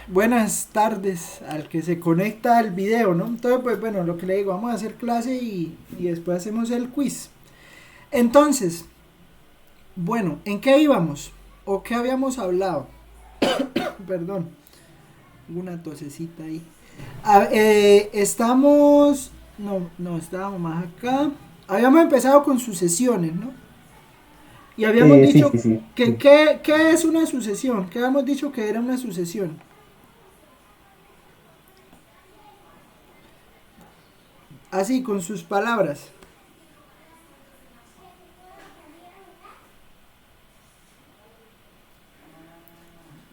buenas tardes al que se conecta al video, ¿no? Entonces, pues bueno, lo que le digo, vamos a hacer clase y después hacemos el quiz. Entonces, bueno, ¿en qué íbamos? ¿O qué habíamos hablado? Perdón, una tosecita ahí. Estamos... No, estábamos más acá. Habíamos empezado con sucesiones, ¿no? Y habíamos Sí, dicho sí, sí, que, sí. ¿qué es una sucesión? ¿Qué habíamos dicho que era una sucesión? Así, con sus palabras.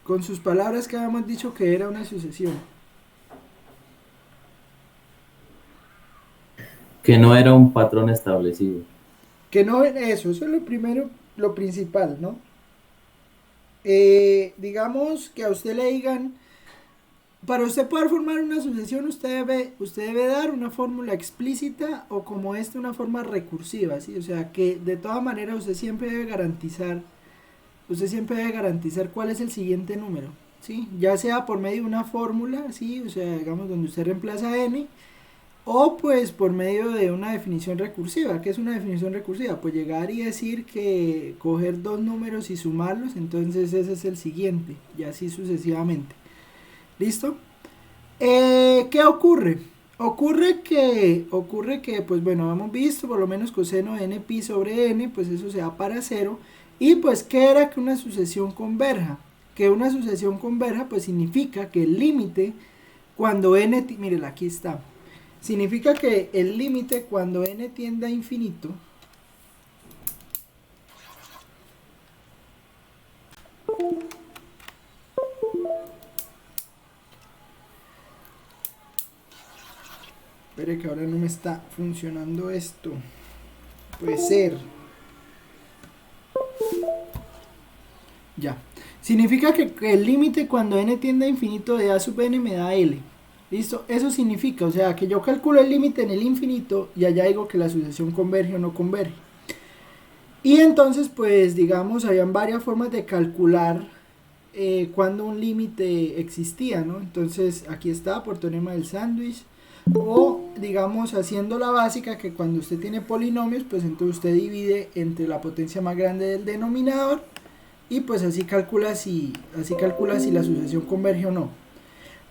Con sus palabras que habíamos dicho que era una sucesión. Que no era un patrón establecido. Que no, eso es lo primero, lo principal, ¿no? Digamos que a usted le digan, para usted poder formar una sucesión, usted debe dar una fórmula explícita o como esta una forma recursiva, ¿sí? O sea, que de todas maneras usted siempre debe garantizar cuál es el siguiente número, ¿sí? Ya sea por medio de una fórmula, ¿sí? O sea, digamos donde usted reemplaza n, o pues por medio de una definición recursiva. ¿Qué es una definición recursiva? Pues llegar y decir que coger dos números y sumarlos, entonces ese es el siguiente, y así sucesivamente. ¿Listo? ¿Qué ocurre? Ocurre que, pues bueno, hemos visto por lo menos coseno de n pi sobre n, pues eso se da para cero. Y pues, ¿qué era que una sucesión converja? Que una sucesión converja, pues significa que el límite cuando n, mire, aquí está, significa que el límite cuando n tiende a infinito, espere que ahora no me está funcionando esto, puede ser, ya, significa que el límite cuando n tiende a infinito de a sub n me da l. ¿Listo? Eso significa, o sea, que yo calculo el límite en el infinito y allá digo que la sucesión converge o no converge. Y entonces, pues, digamos, habían varias formas de calcular cuando un límite existía, ¿no? Entonces, aquí está, por teorema del sándwich. O, digamos, haciendo la básica, que cuando usted tiene polinomios, pues entonces usted divide entre la potencia más grande del denominador y pues así calcula si la sucesión converge o no.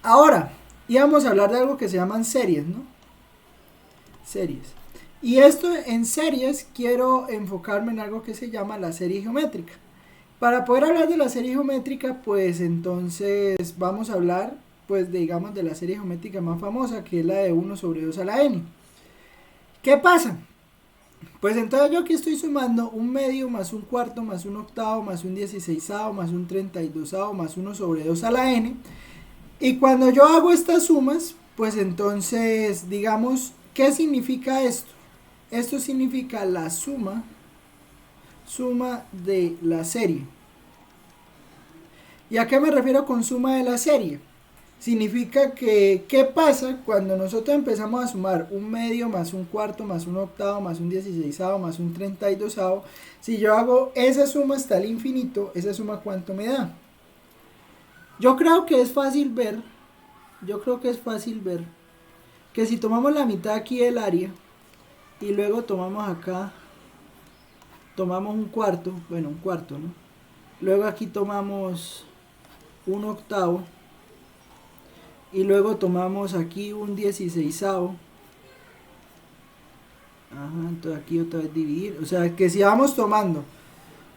Ahora, íbamos a hablar de algo que se llaman series, ¿no? Series. Y esto en series quiero enfocarme en algo que se llama la serie geométrica. Para poder hablar de la serie geométrica, pues entonces vamos a hablar, pues digamos, de la serie geométrica más famosa, que es la de 1 sobre 2 a la n. ¿Qué pasa? Pues entonces yo aquí estoy sumando un medio más un cuarto más un octavo más un dieciseisavo más un 32avo más 1 sobre 2 a la n. Y cuando yo hago estas sumas, pues entonces, digamos, ¿qué significa esto? Esto significa la suma de la serie. ¿Y a qué me refiero con suma de la serie? Significa que, ¿qué pasa cuando nosotros empezamos a sumar un medio más un cuarto más un octavo más un dieciseisavo más un 32avo? Si yo hago esa suma hasta el infinito, esa suma ¿cuánto me da? Yo creo que es fácil ver, yo creo que es fácil ver que si tomamos la mitad aquí del área y luego tomamos acá, tomamos un cuarto, bueno, un cuarto, ¿no? Luego aquí tomamos un octavo y luego tomamos aquí un dieciseisavo. Ajá, entonces aquí otra vez dividir. O sea que si vamos tomando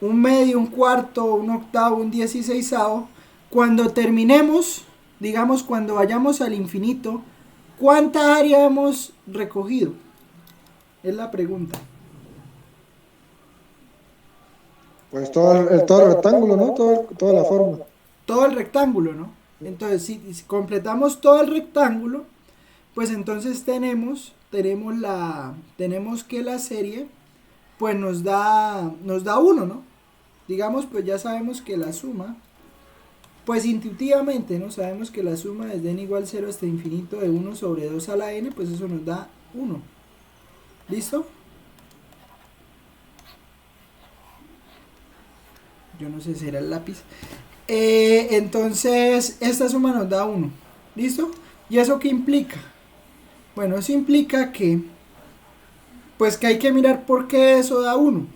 un medio, un cuarto, un octavo, un dieciseisavo, cuando terminemos, digamos cuando vayamos al infinito, ¿cuánta área hemos recogido? Es la pregunta. Pues todo el rectángulo, ¿no? Toda la forma. Todo el rectángulo, ¿no? Entonces, si completamos todo el rectángulo, pues entonces tenemos que la serie, pues nos da 1, ¿no? Digamos, pues ya sabemos que la suma, pues intuitivamente, ¿no? Sabemos que la suma desde n igual 0 hasta infinito de 1 sobre 2 a la n, pues eso nos da 1. ¿Listo? Yo no sé si era el lápiz. Entonces, esta suma nos da 1. ¿Listo? ¿Y eso qué implica? Bueno, eso implica que, pues que hay que mirar por qué eso da 1.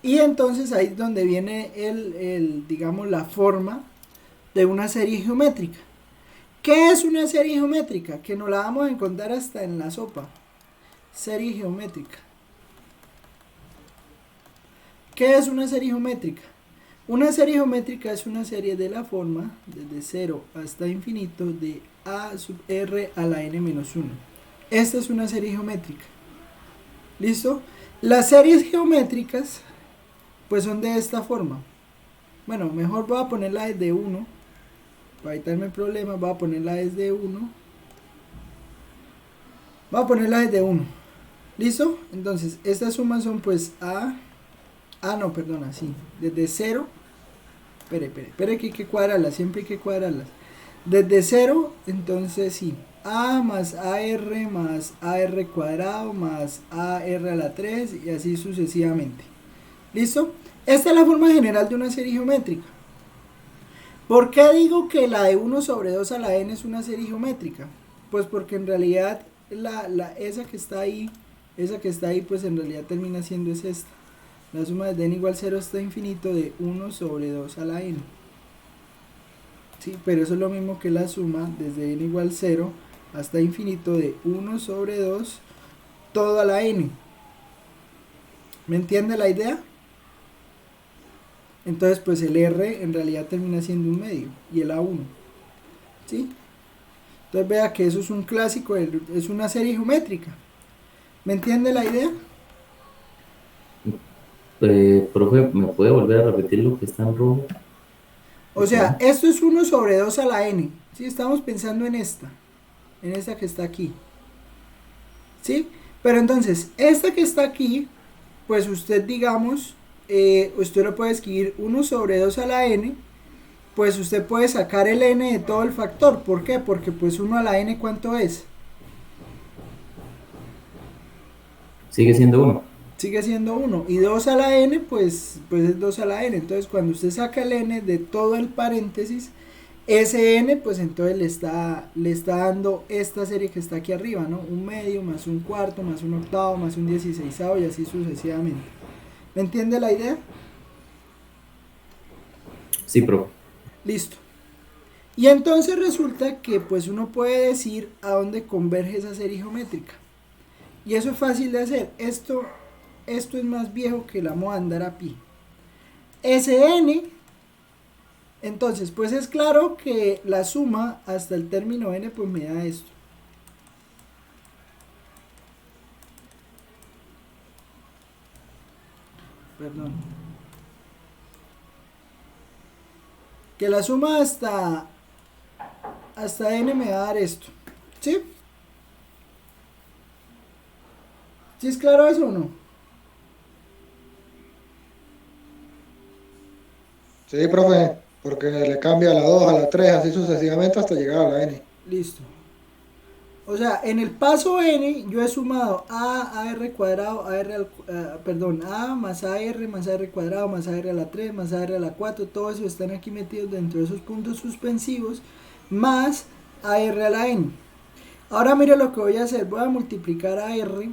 Y entonces ahí es donde viene digamos, la forma de una serie geométrica. ¿Qué es una serie geométrica? Que nos la vamos a encontrar hasta en la sopa. Serie geométrica. ¿Qué es una serie geométrica? Una serie geométrica es una serie de la forma desde 0 hasta infinito de a sub r a la n menos 1. Esta es una serie geométrica. ¿Listo? Las series geométricas pues son de esta forma. Bueno, mejor voy a ponerla desde 1 para evitarme problemas. Voy a ponerla desde 1. Voy a ponerla desde 1. ¿Listo? Entonces, estas sumas son pues no, perdona, sí. Desde 0. Espere que hay que cuadrarlas. Siempre hay que cuadrarlas. Desde 0, entonces sí. A más AR cuadrado más AR a la 3 y así sucesivamente. ¿Listo? Esta es la forma general de una serie geométrica. ¿Por qué digo que la de 1 sobre 2 a la n es una serie geométrica? Pues porque en realidad esa que está ahí, pues en realidad termina siendo es esta. La suma desde n igual 0 hasta infinito de 1 sobre 2 a la n. Sí, pero eso es lo mismo que la suma desde n igual 0 hasta infinito de 1 sobre 2 todo a la n. ¿Me entiende la idea? Entonces pues el R en realidad termina siendo un medio y el A1. ¿Sí? Entonces vea que eso es un clásico, es una serie geométrica. ¿Me entiende la idea? Profe, ¿me puede volver a repetir lo que está en rojo? O Por sea, favor. esto es 1 sobre 2 a la n. ¿Sí? Estamos pensando en esta que está aquí. ¿Sí? Pero entonces, esta que está aquí, pues usted digamos, usted lo puede escribir 1 sobre 2 a la n, pues usted puede sacar el n de todo el factor. ¿Por qué? Porque pues 1 a la n, ¿cuánto es? Sigue siendo 1. Sigue siendo 1. Y 2 a la n, pues es 2 a la n. Entonces cuando usted saca el n de todo el paréntesis, ese n, pues entonces le está dando esta serie que está aquí arriba, ¿no? Un medio, más un cuarto, más un octavo, más un 16avo y así sucesivamente. ¿Me entiende la idea? Sí, profe. Listo. Y entonces resulta que pues uno puede decir a dónde converge esa serie geométrica. Y eso es fácil de hacer. Esto es más viejo que la moda andar a pie. Sn, entonces pues es claro que la suma hasta el término n pues me da esto. Perdón. Que la suma hasta n me va a dar esto. ¿Sí? ¿Sí es claro eso o no? Sí, profe, porque le cambia a la 2 a la 3 así sucesivamente hasta llegar a la n. Listo. O sea, en el paso n yo he sumado AR cuadrado, perdón, A más AR cuadrado, más AR a la 3, más AR a la 4, todo eso están aquí metidos dentro de esos puntos suspensivos, más AR a la n. Ahora mire lo que voy a hacer, voy a multiplicar a R,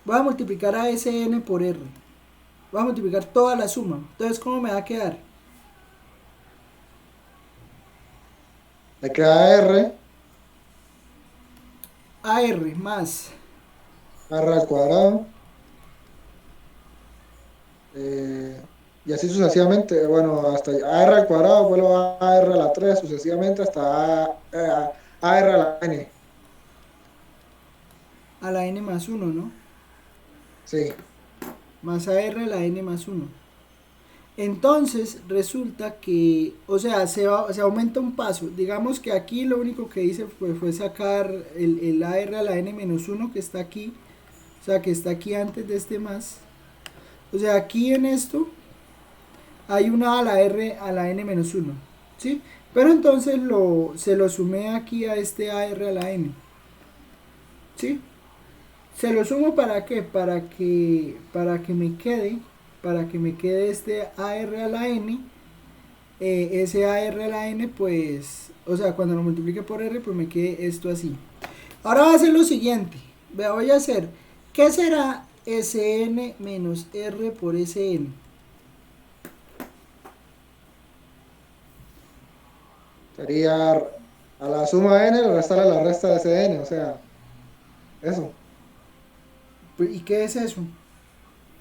voy a multiplicar a SN por R, voy a multiplicar toda la suma. Entonces, ¿cómo me va a quedar? Le queda r, AR más r al cuadrado, eh, y así sucesivamente, bueno, hasta r al cuadrado, vuelvo a r a la 3 sucesivamente hasta r a la n. a la n más 1, ¿no? Sí, Más AR a la n más 1. Entonces resulta que, o sea, se aumenta un paso. Digamos que aquí lo único que hice fue sacar el AR a la n menos 1 que está aquí. O sea, que está aquí antes de este más. O sea, aquí en esto hay una a la R a la n menos 1. ¿Sí? Pero entonces se lo sumé aquí a este AR a la n. ¿Sí? Se lo sumo para qué? Para que me quede este AR a la n ese AR a la N, pues, o sea, cuando lo multiplique por R, pues me quede esto así. Ahora va a hacer lo siguiente. Vea, voy a hacer, ¿qué será Sn menos R por Sn? Sería a la suma n, le restarle la resta de ese n, o sea, eso. ¿Y qué es eso?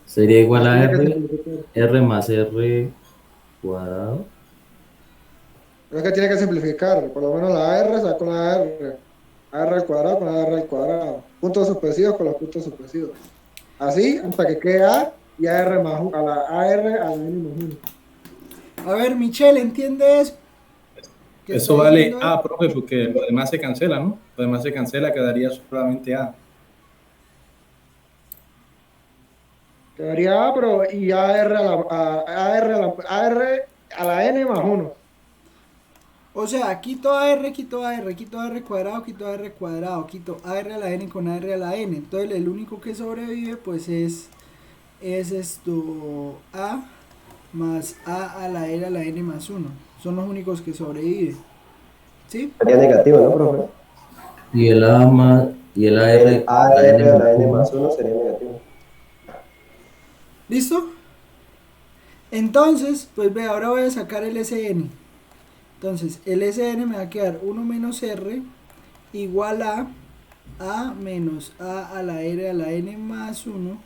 Sería igual Pues a tiene que R, simplificar. R más R cuadrado. Pero es que tiene que simplificar, por lo menos la r sacó la r. R al cuadrado con R al cuadrado. Puntos suspensivos con los puntos suspensivos. Así hasta que quede A y AR más a la AR a la N más 1. A ver, Michelle, ¿entiende eso? ¿Qué está Eso vale diciendo él? A, profe, porque lo demás se cancela, ¿no? Lo demás se cancela, quedaría solamente A. Quedaría A, pero y AR a la N más 1. O sea, quito AR, quito AR, quito AR cuadrado, quito AR cuadrado, quito AR a la N con AR a la N. Entonces el único que sobrevive pues es esto A más A a la R a la N más 1. Son los únicos que sobreviven. ¿Sí? Sería negativo, ¿no, profe? Y el A más, y el El AR, la AR N a más la N uno. más 1 sería negativo. ¿Listo? Entonces, pues ve, ahora voy a sacar el Sn. Entonces, el Sn me va a quedar 1 menos R igual a menos A a la R a la N más 1.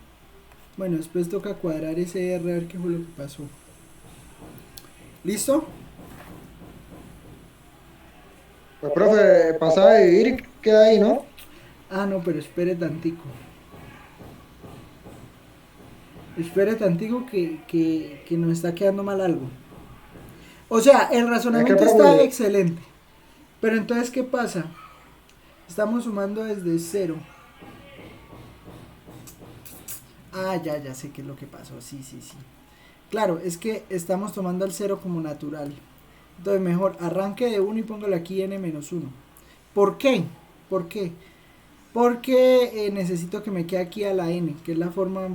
Bueno, después toca cuadrar ese R a ver qué fue lo que pasó. ¿Listo? Pues profe, pasaba a dividir y queda ahí, ¿no? Ah, no, pero espere tantico. Espere tantico que nos está quedando mal algo. O sea, el Es que razonamiento está profe, excelente. Pero entonces, ¿qué pasa? Estamos sumando desde cero. Ah, ya sé qué es lo que pasó. Sí. Claro, es que estamos tomando el cero como natural. Entonces, mejor arranque de 1 y póngalo aquí n menos 1. ¿Por qué? ¿Por qué? Porque necesito que me quede aquí a la n, que es la forma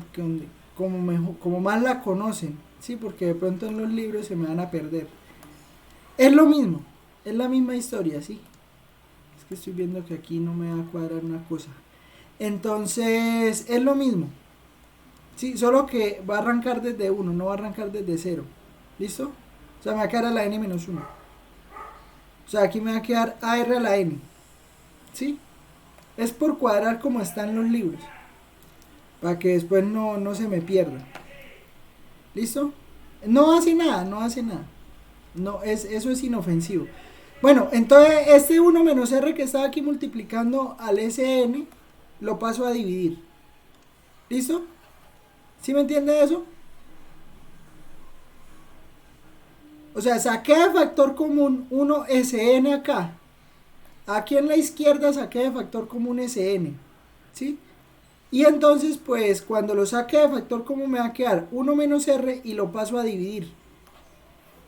como más la conocen. Sí, porque de pronto en los libros se me van a perder. Es lo mismo, es la misma historia, ¿sí? Es que estoy viendo que aquí no me va a cuadrar una cosa. Entonces, es lo mismo. Sí, solo que va a arrancar desde 1, no va a arrancar desde 0. ¿Listo? O sea, me va a quedar a la n menos 1. O sea, aquí me va a quedar AR a la n. ¿Sí? Es por cuadrar como están los libros. Para que después no se me pierda. ¿Listo? No hace nada, no hace nada. Eso es inofensivo. Bueno, entonces este 1 menos R que estaba aquí multiplicando al Sn, lo paso a dividir. ¿Listo? ¿Sí me entiende eso? O sea, saqué de factor común 1 Sn acá. Aquí en la izquierda saqué de factor común Sn. ¿Sí? Y entonces, pues, cuando lo saque de factor común me va a quedar 1 menos R y lo paso a dividir.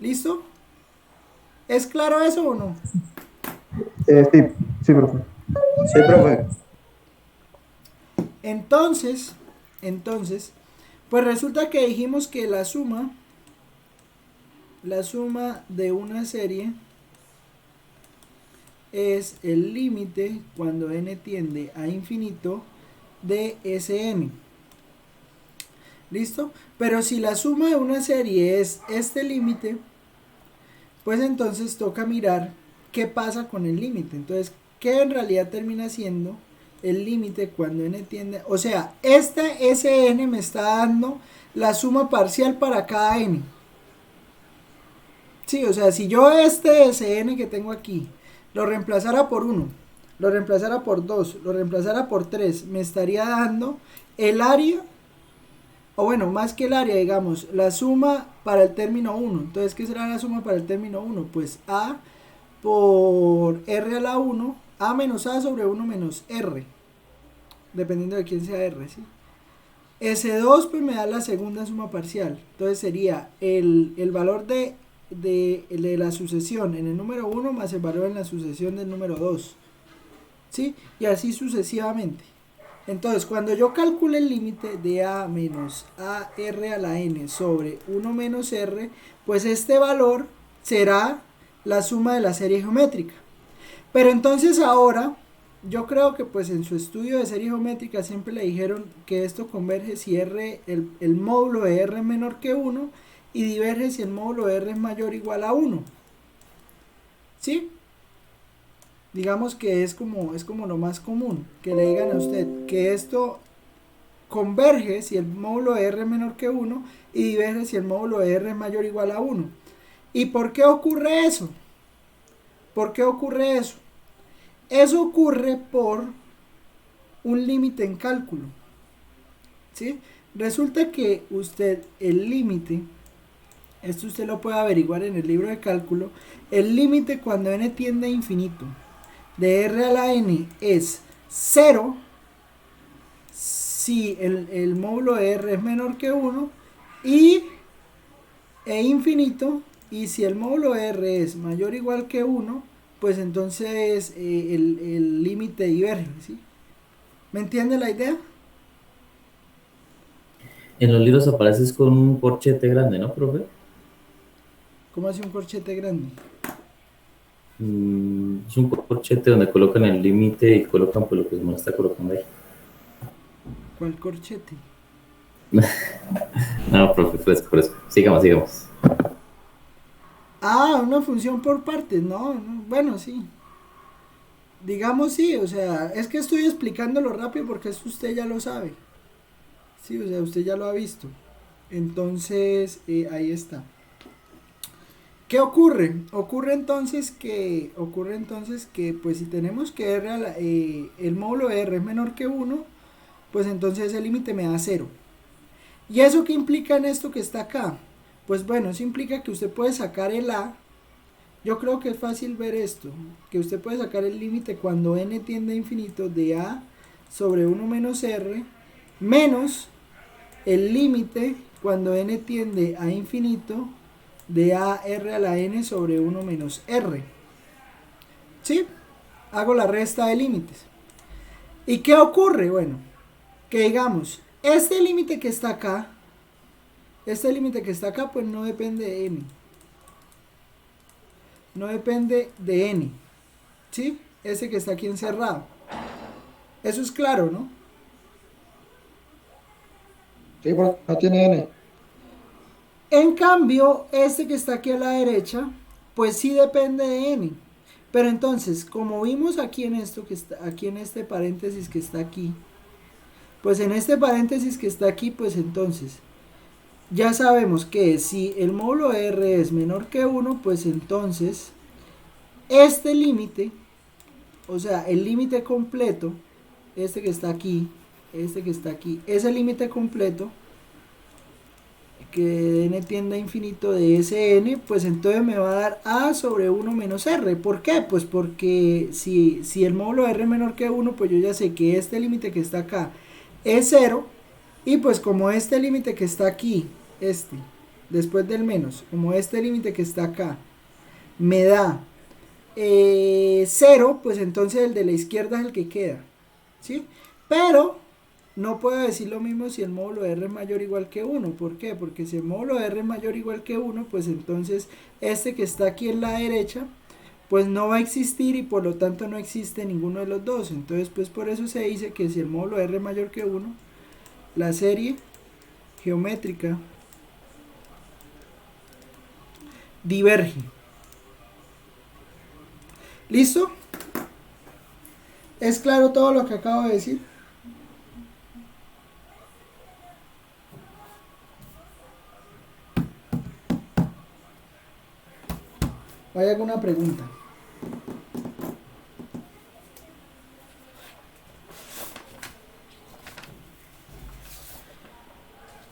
¿Listo? ¿Es claro eso o no? Sí, profe. Sí, profe. Entonces, pues resulta que dijimos que la suma de una serie es el límite cuando n tiende a infinito de Sn. ¿Listo? Pero si la suma de una serie es este límite, pues entonces toca mirar qué pasa con el límite. Entonces, ¿qué en realidad termina siendo el límite cuando n tiende? O sea, este Sn me está dando la suma parcial para cada n. Sí, o sea, si yo este Sn que tengo aquí lo reemplazara por 1, lo reemplazara por 2, lo reemplazara por 3, me estaría dando el área, o bueno, más que el área, digamos, la suma para el término 1. Entonces, ¿qué será la suma para el término 1? Pues A por R a la 1, A menos A sobre 1 menos R, dependiendo de quién sea R, ¿sí? S2 pues me da la segunda suma parcial. Entonces sería el valor de la sucesión en el número 1 más el valor en la sucesión del número 2. ¿Sí? Y así sucesivamente. Entonces, cuando yo calcule el límite de A menos AR a la N sobre 1 menos R, pues este valor será la suma de la serie geométrica. Pero entonces ahora, yo creo que pues en su estudio de serie geométrica siempre le dijeron que esto converge si R, el módulo de R es menor que 1 y diverge si el módulo de R es mayor o igual a 1. ¿Sí? Digamos que es como lo más común, que le digan a usted que esto converge si el módulo de R es menor que 1 y diverge si el módulo de R es mayor o igual a 1. ¿Y por qué ocurre eso? ¿Por qué ocurre eso? Eso ocurre por un límite en cálculo. ¿Sí? Resulta que usted, el límite, esto usted lo puede averiguar en el libro de cálculo, el límite cuando n tiende a infinito de r a la n es 0 si el módulo de r es menor que 1 e infinito, y si el módulo de r es mayor o igual que 1, pues entonces el límite diverge, ¿sí? ¿Me entiende la idea? En los libros apareces con un corchete grande, ¿no, profe? ¿Cómo hace un corchete grande? Es un corchete donde colocan el límite y colocan pues lo que se está colocando ahí. ¿Cuál corchete? No, profe, fresco. Sigamos. Ah, una función por partes, no, bueno, sí. Digamos sí, o sea, es que estoy explicándolo rápido porque eso usted ya lo sabe. Sí, o sea, usted ya lo ha visto. Entonces, ahí está. ¿Qué ocurre? Ocurre entonces que pues si tenemos que el módulo de R es menor que 1, pues entonces el límite me da 0. ¿Y eso qué implica en esto que está acá? Pues bueno, eso implica que usted puede sacar el A. Yo creo que es fácil ver esto, que usted puede sacar el límite cuando n tiende a infinito de A sobre 1 menos R, menos el límite cuando n tiende a infinito de a r a la n sobre 1 menos r. ¿Sí? Hago la resta de límites. ¿Y qué ocurre? Bueno, que digamos, este límite que está acá, pues no depende de n. No depende de n. ¿Sí? Ese que está aquí encerrado. Eso es claro, ¿no? Sí, porque no tiene N. En cambio, este que está aquí a la derecha, pues sí depende de n. Pero entonces, como vimos aquí en esto que está aquí en este paréntesis que está aquí, pues en este paréntesis que está aquí, pues entonces ya sabemos que si el módulo de R es menor que 1, pues entonces este límite, o sea, el límite completo, este que está aquí, ese límite completo que n tiende a infinito de ese n, pues entonces me va a dar a sobre 1 menos r. ¿Por qué? Pues porque si el módulo de r es menor que 1, pues yo ya sé que este límite que está acá es 0, y pues como este límite que está aquí, después del menos, como este límite que está acá me da 0, pues entonces el de la izquierda es el que queda, ¿sí? Pero no puedo decir lo mismo si el módulo de r es mayor o igual que 1. ¿Por qué? Porque si el módulo de r es mayor o igual que 1, pues entonces este que está aquí en la derecha, pues no va a existir y por lo tanto no existe ninguno de los dos. Entonces, pues por eso se dice que si el módulo de r es mayor que 1, la serie geométrica diverge. ¿Listo? ¿Es claro todo lo que acabo de decir? ¿Hay alguna pregunta?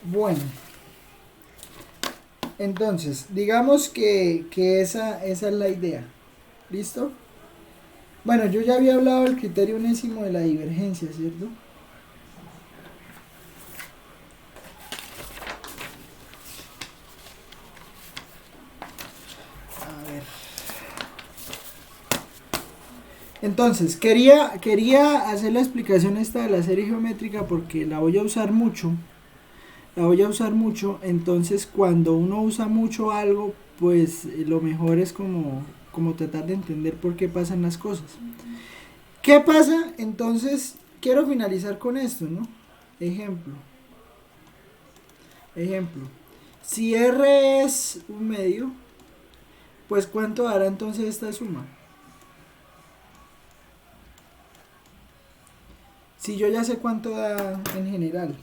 Bueno, entonces, digamos que esa es la idea. ¿Listo? Bueno, yo ya había hablado del criterio unésimo de la divergencia, ¿cierto? A ver. Entonces, quería hacer la explicación esta de la serie geométrica porque la voy a usar mucho. Entonces cuando uno usa mucho algo, pues lo mejor es como tratar de entender por qué pasan las cosas. ¿Qué pasa? Entonces, quiero finalizar con esto, ¿no? Ejemplo. Si R es un medio, pues ¿cuánto dará entonces esta suma? Si yo ya sé cuánto da en general.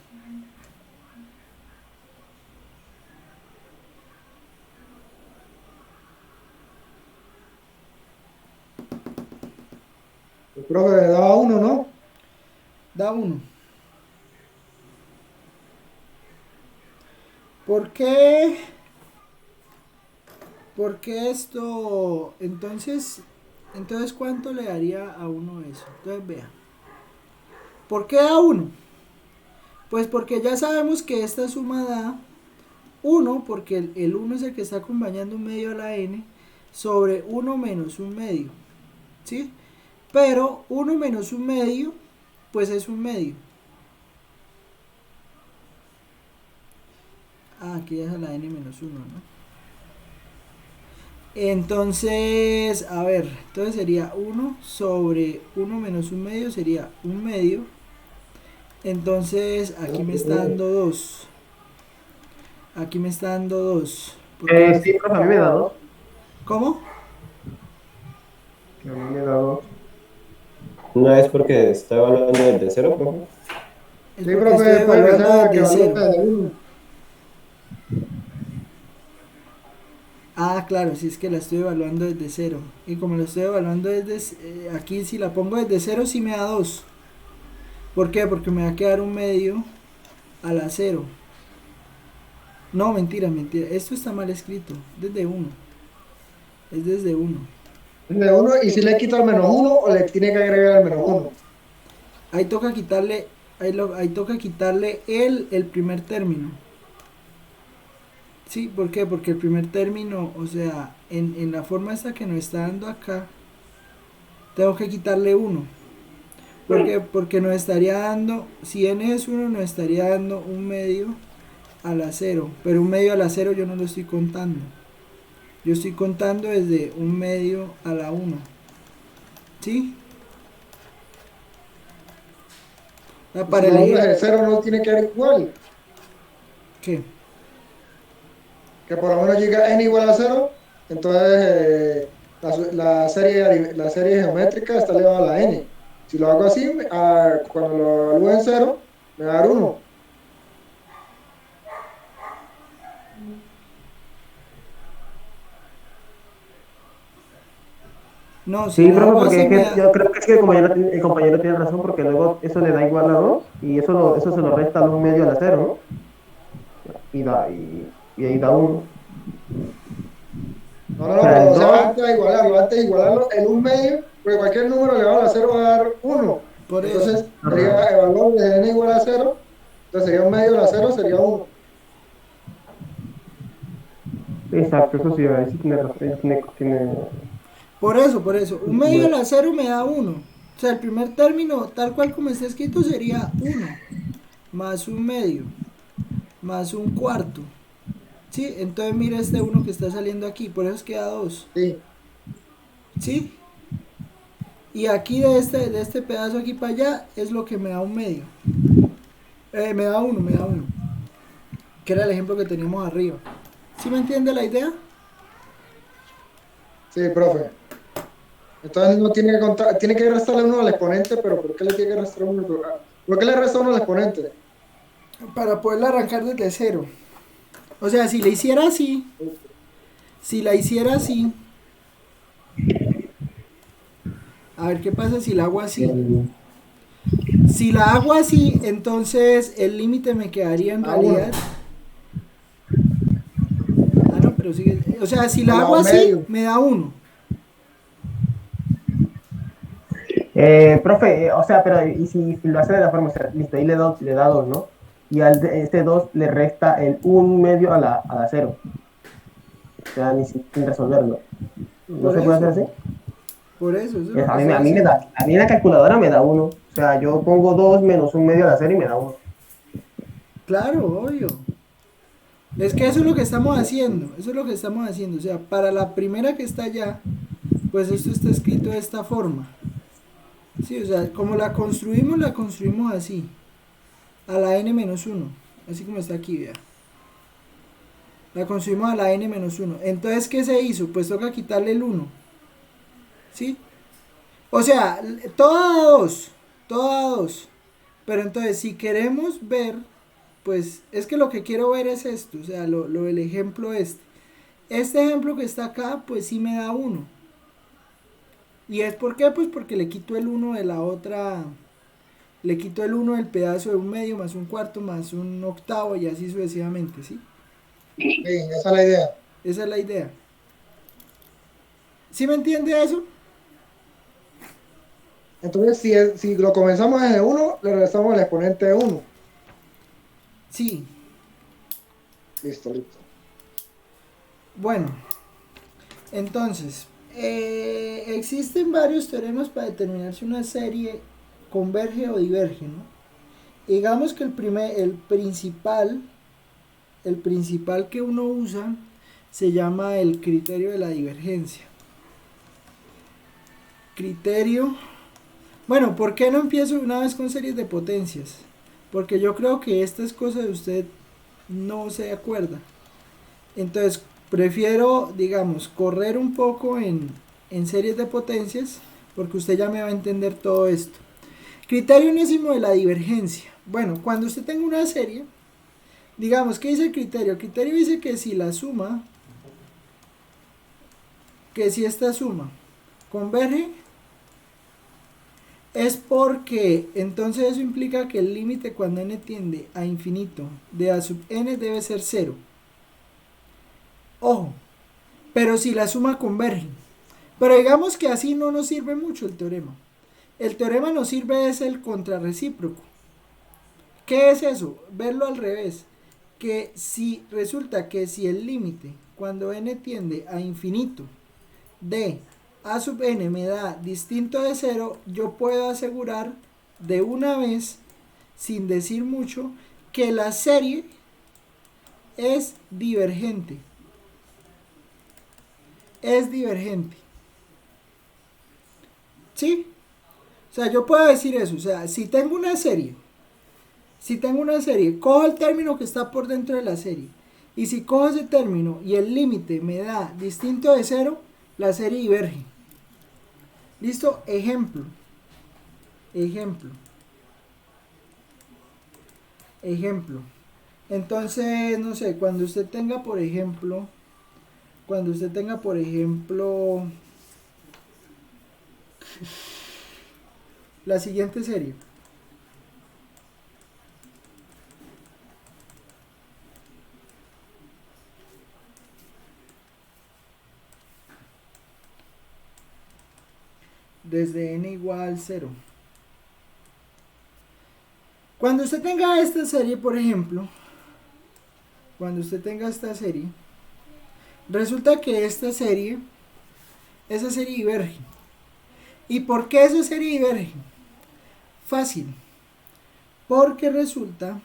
El profe daba uno, ¿no? Da 1. ¿Por qué? ¿Por qué esto? Entonces ¿cuánto le daría a uno eso? Entonces vea. ¿Por qué da 1? Pues porque ya sabemos que esta suma da 1, porque el 1 es el que está acompañando un medio a la n, sobre 1 menos un medio. ¿Sí? Pero 1 menos un medio, pues es un medio. Aquí es a la n menos 1, ¿no? Entonces, a ver, entonces sería 1 sobre 1 menos un medio, sería un medio. Entonces, aquí me está dando 2. Aquí me está dando 2. Sí, profe, a mí me da 2. ¿Cómo? A mí me da 2. Una vez porque está evaluando desde cero, profe. Es Sí, porque estoy profe, puede que evaluando sea que desde valga 0. de uno. Ah, claro, si es que la estoy evaluando desde 0. Y como la estoy evaluando desde... aquí si la pongo desde 0 sí me da 2. ¿Por qué? Porque me va a quedar un medio a la 0. No, mentira. Esto está mal escrito. Desde 1. Es desde 1. De uno, y si le quita el menos uno o le tiene que agregar el menos uno. Ahí toca quitarle... Ahí toca quitarle el primer término. Sí, ¿por qué? Porque el primer término, o sea, en la forma esta que nos está dando acá, tengo que quitarle 1. ¿Por qué? Porque nos estaría dando, si n es 1, nos estaría dando un medio a la 0. Pero un medio a la 0 yo no lo estoy contando. Yo estoy contando desde un medio a la 1. ¿Sí? Y si Para lo vamos elegir... desde cero no tiene que dar igual. ¿Qué? Que por lo menos llega n igual a cero. Entonces la serie geométrica está elevada a la n. Si lo hago así, cuando lo evalúe en cero, me va a dar uno. No, si Sí, la profe, hago porque así es me que da... yo creo que es que el compañero tiene razón, porque luego eso le da igual a 2 y eso se lo resta a un medio a la 0, ¿no? Y ahí da 1. No, no, O no, sea, pero el o sea, 2, antes de igualarlo en un medio, porque cualquier número elevado a la cero va a dar uno. Por eso. Entonces sería ajá, evaluar desde n igual a cero, entonces sería un medio a la cero, sería uno. exacto, eso sí, ahí sí tiene razón, Por eso. Un medio a la 0 me da 1. O sea, el primer término, tal cual como está escrito, sería 1. Más un medio. Más un cuarto. ¿Sí? Entonces mira este 1 que está saliendo aquí. Por eso es que da 2. Sí, ¿Sí? Y aquí de este pedazo aquí para allá es lo que me da un medio. Me da 1, me da 1. Que era el ejemplo que teníamos arriba. ¿Sí me entiende la idea? sí, profe. Entonces no tiene que contar, tiene que restarle uno al exponente, pero ¿por qué le tiene que restar uno? ¿Por qué le resta uno al exponente? Para poderla arrancar desde cero. O sea, si le hiciera así, si la hiciera así, a ver qué pasa si la hago así. Si la hago así, entonces el límite me quedaría en A realidad. uno, Ah, no, pero sigue. O sea, si a la hago la así, medio. me da 1. profe, o sea, pero y si lo hace de la forma, o sea, listo, ahí le da 2, ¿no? Y este 2 le resta el un medio a la 0. O sea, sin resolverlo. ¿No Por se puede hacer eso. así? Eso es lo que A estoy mí me diciendo. da, a mí la calculadora me da 1. O sea, yo pongo 2 menos un medio a la 0 y me da 1. Claro, obvio. Es que eso es lo que estamos haciendo, eso es lo que estamos haciendo. O sea, para la primera que está allá, pues esto está escrito de esta forma. Sí, o sea, como la construimos así, a la n-1, así como está aquí, vea. La construimos a la n-1. Entonces, ¿qué se hizo? Pues toca quitarle el 1, ¿sí? O sea, todo a 2. Pero entonces, si queremos ver, pues es que lo que quiero ver es esto, o sea, lo del ejemplo este. Este ejemplo que está acá, pues sí me da 1. ¿Y es por qué? Pues porque le quito el 1 de la otra, le quito el 1 del pedazo de un medio más un cuarto más un octavo y así sucesivamente, ¿sí? Sí, esa es la idea. Esa es la idea. ¿Sí me entiende eso? Entonces, si lo comenzamos desde 1, le regresamos al exponente de 1. Sí. Listo, listo. Bueno, entonces, existen varios teoremas para determinar si una serie converge o diverge, ¿no? Digamos que el principal que uno usa se llama el criterio de la divergencia. Criterio. Bueno, ¿por qué no empiezo una vez con series de potencias? Porque yo creo que estas cosas usted no se acuerda. Entonces, prefiero, digamos, correr un poco en series de potencias, porque usted ya me va a entender todo esto. Criterio unésimo de la divergencia. Bueno, cuando usted tenga una serie, digamos, ¿qué dice el criterio? El criterio dice que si la suma, que si esta suma converge, es porque entonces eso implica que el límite cuando n tiende a infinito de a sub n debe ser 0. Ojo, pero si la suma converge. Pero digamos que así no nos sirve mucho el teorema. El teorema nos sirve es el contrarrecíproco. ¿Qué es eso? Verlo al revés. Que si resulta que si el límite cuando n tiende a infinito de a sub n me da distinto de 0, yo puedo asegurar de una vez, sin decir mucho, que la serie es divergente. Es divergente. ¿Sí? O sea, yo puedo decir eso. O sea, si tengo una serie, cojo el término que está por dentro de la serie. Y si cojo ese término y el límite me da distinto de 0, la serie diverge. ¿Listo? Ejemplo. Entonces, no sé, cuando usted tenga, por ejemplo, la siguiente serie. Desde n igual 0. Cuando usted tenga esta serie, por ejemplo, resulta que esa serie diverge. ¿Y por qué esa serie diverge? Fácil. Porque resulta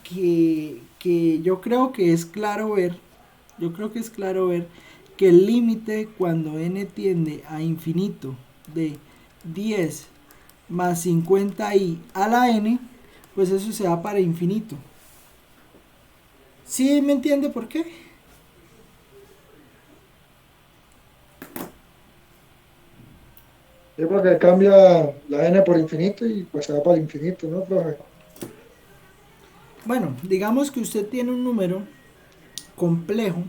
que yo creo que es claro ver, que el límite cuando n tiende a infinito de 10 más 50i a la n, pues eso se da para infinito. ¿Sí me entiende por qué? Yo creo que cambia la n por infinito y pues se va para el infinito, ¿no, profe? Bueno, digamos que usted tiene un número complejo.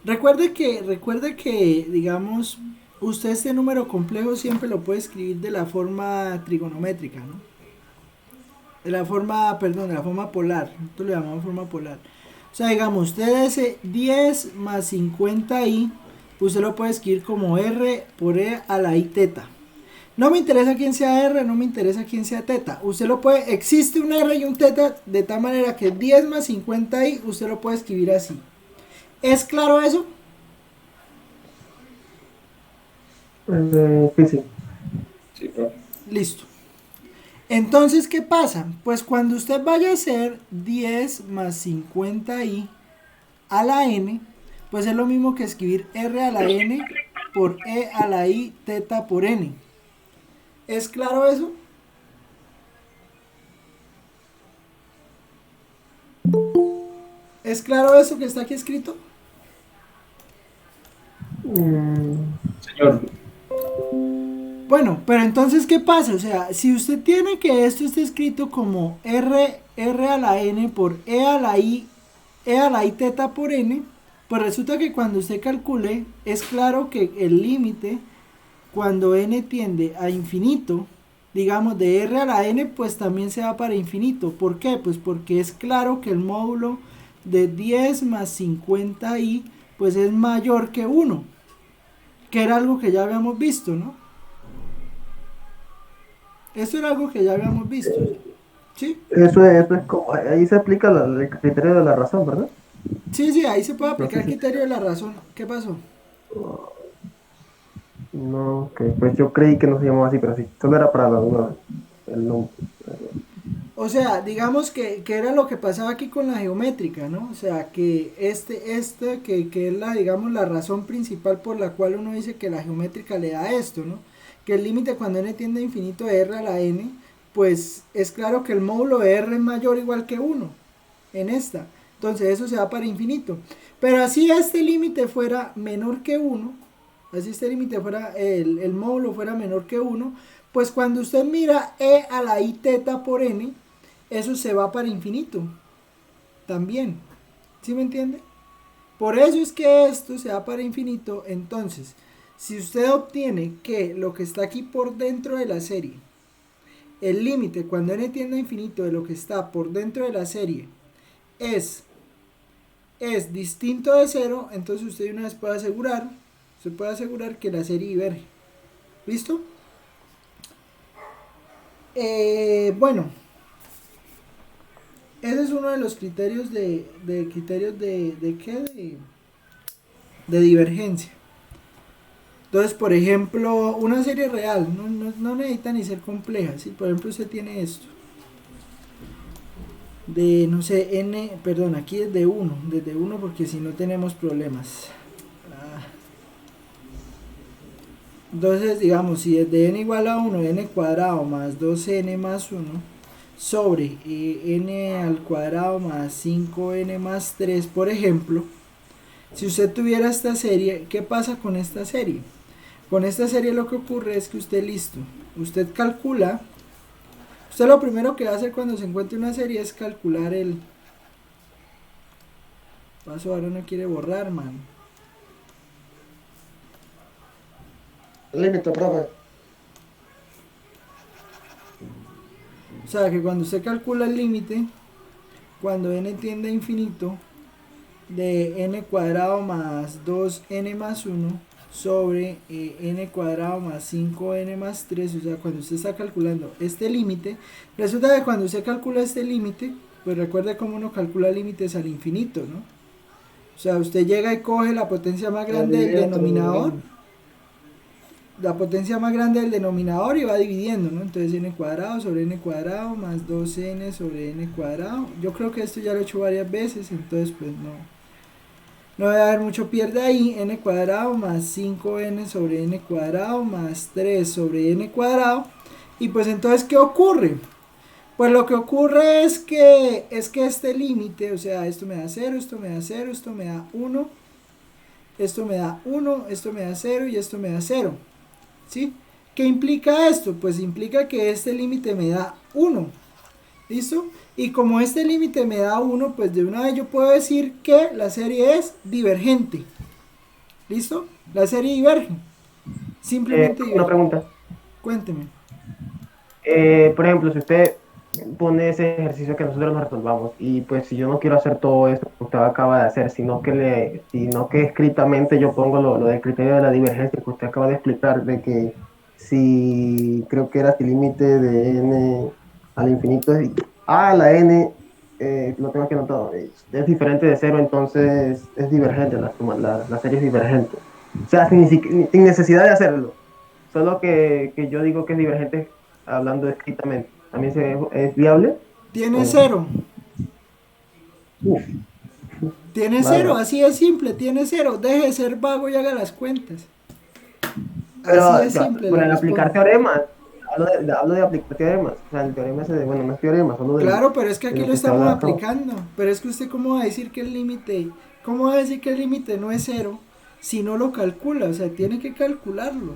Recuerde que, digamos, usted este número complejo siempre lo puede escribir de la forma trigonométrica, ¿no? De la forma polar. Nosotros le llamamos forma polar. O sea, digamos, usted ese 10 más 50i, usted lo puede escribir como r por e a la i teta. No me interesa quién sea r, no me interesa quién sea teta. Usted lo puede, existe un r y un teta de tal manera que 10 más 50i, usted lo puede escribir así. ¿Es claro eso? Sí, sí. Sí, profe. Listo. Entonces, ¿qué pasa? Pues cuando usted vaya a hacer 10 más 50i a la n, pues es lo mismo que escribir r a la n por e a la i teta por n. ¿Es claro eso? ¿Es claro eso que está aquí escrito? Señor, Bueno, pero entonces, ¿qué pasa? O sea, si usted tiene que esto esté escrito como r a la n por e a la i teta por n, pues resulta que cuando usted calcule, es claro que el límite, cuando n tiende a infinito, digamos de r a la n, pues también se va para infinito. ¿Por qué? Pues porque es claro que el módulo de 10 más 50i, pues es mayor que 1, que era algo que ya habíamos visto, ¿no? Esto era algo que ya habíamos visto, ¿sí? Eso es como, ahí se aplica el criterio de la razón, ¿verdad? Sí, sí, ahí se puede No aplicar sé el si... criterio de la razón. ¿Qué pasó? No, que pues yo creí que no se llamaba así, pero sí, solo era para la duda. El nombre. O sea, digamos que era lo que pasaba aquí con la geométrica, ¿no? O sea, que que es la, digamos, la razón principal por la cual uno dice que la geométrica le da esto, ¿no? Que el límite cuando n tiende a infinito de r a la n, pues es claro que el módulo de r es mayor o igual que 1 en esta. Entonces eso se va para infinito. Pero así este límite fuera menor que 1, así este límite fuera, el módulo fuera menor que 1, pues cuando usted mira e a la i teta por n, eso se va para infinito también. ¿Sí me entiende? Por eso es que esto se va para infinito. Entonces, si usted obtiene que lo que está aquí por dentro de la serie, el límite cuando n tiende a infinito de lo que está por dentro de la serie es distinto de cero, entonces usted una vez se puede asegurar que la serie diverge. ¿Listo? Bueno, ese es uno de los criterios de ¿qué? De divergencia. Entonces, por ejemplo, una serie real no necesita ni ser compleja. ¿Sí? Por ejemplo, usted tiene esto. De, no sé, n, perdón, aquí es de 1, desde 1 porque si no tenemos problemas. Entonces, digamos, si desde n igual a 1, n cuadrado más 2n más 1 sobre n al cuadrado más 5n más 3, por ejemplo, si usted tuviera esta serie, ¿qué pasa con esta serie? Con esta serie lo que ocurre es que usted, listo, usted calcula, usted lo primero que va a hacer cuando se encuentre una serie es calcular el paso, ahora no quiere borrar, man. El límite, profe. O sea, que cuando usted calcula el límite, cuando n tiende a infinito, de n cuadrado más 2n más 1 sobre n cuadrado más 5n más 3, o sea, cuando usted está calculando este límite, resulta que cuando usted calcula este límite, pues recuerde cómo uno calcula límites al infinito, ¿no? O sea, usted llega y coge la potencia más grande del denominador, y va dividiendo, ¿no? Entonces n cuadrado sobre n cuadrado más 2n sobre n cuadrado. Yo creo que esto ya lo he hecho varias veces, entonces pues no debe haber mucho pierde ahí. N cuadrado más 5n sobre n cuadrado más 3 sobre n cuadrado. Y pues entonces, ¿qué ocurre? Pues lo que ocurre es que este límite, o sea, esto me da 0, esto me da 0, esto me da 1, esto me da 1, esto me da 0 y esto me da 0. ¿Sí? ¿Qué implica esto? Pues implica que este límite me da 1. ¿Listo? Y como este límite me da 1, pues de una vez yo puedo decir que la serie es divergente. ¿Listo? La serie diverge. Simplemente diverge. Una pregunta. Cuénteme. Por ejemplo, si usted pone ese ejercicio que nosotros nos resolvamos y pues si yo no quiero hacer todo esto que usted acaba de hacer, sino que escritamente yo pongo lo del criterio de la divergencia que usted acaba de explicar, de que si creo que era el límite de n al infinito es a la n, lo tengo aquí anotado, es diferente de cero, entonces es divergente, la serie es divergente. O sea, sin necesidad de hacerlo, solo que yo digo que es divergente hablando escritamente. ¿También es viable? Tiene O- 0. Uf, Tiene 0, vaya. así es simple, tiene 0. Deje de ser vago y haga las cuentas. Así Pero es simple la para aplicar respuesta. teoremas, hablo de aplicar teoremas. O sea, el teorema ese de, bueno, no es teorema, solo Claro, pero es que de aquí lo lo que se estamos habla acá. aplicando. Pero es que usted cómo va a decir que el límite, cómo va a decir que el límite no es 0 si no lo calcula, o sea, tiene que calcularlo.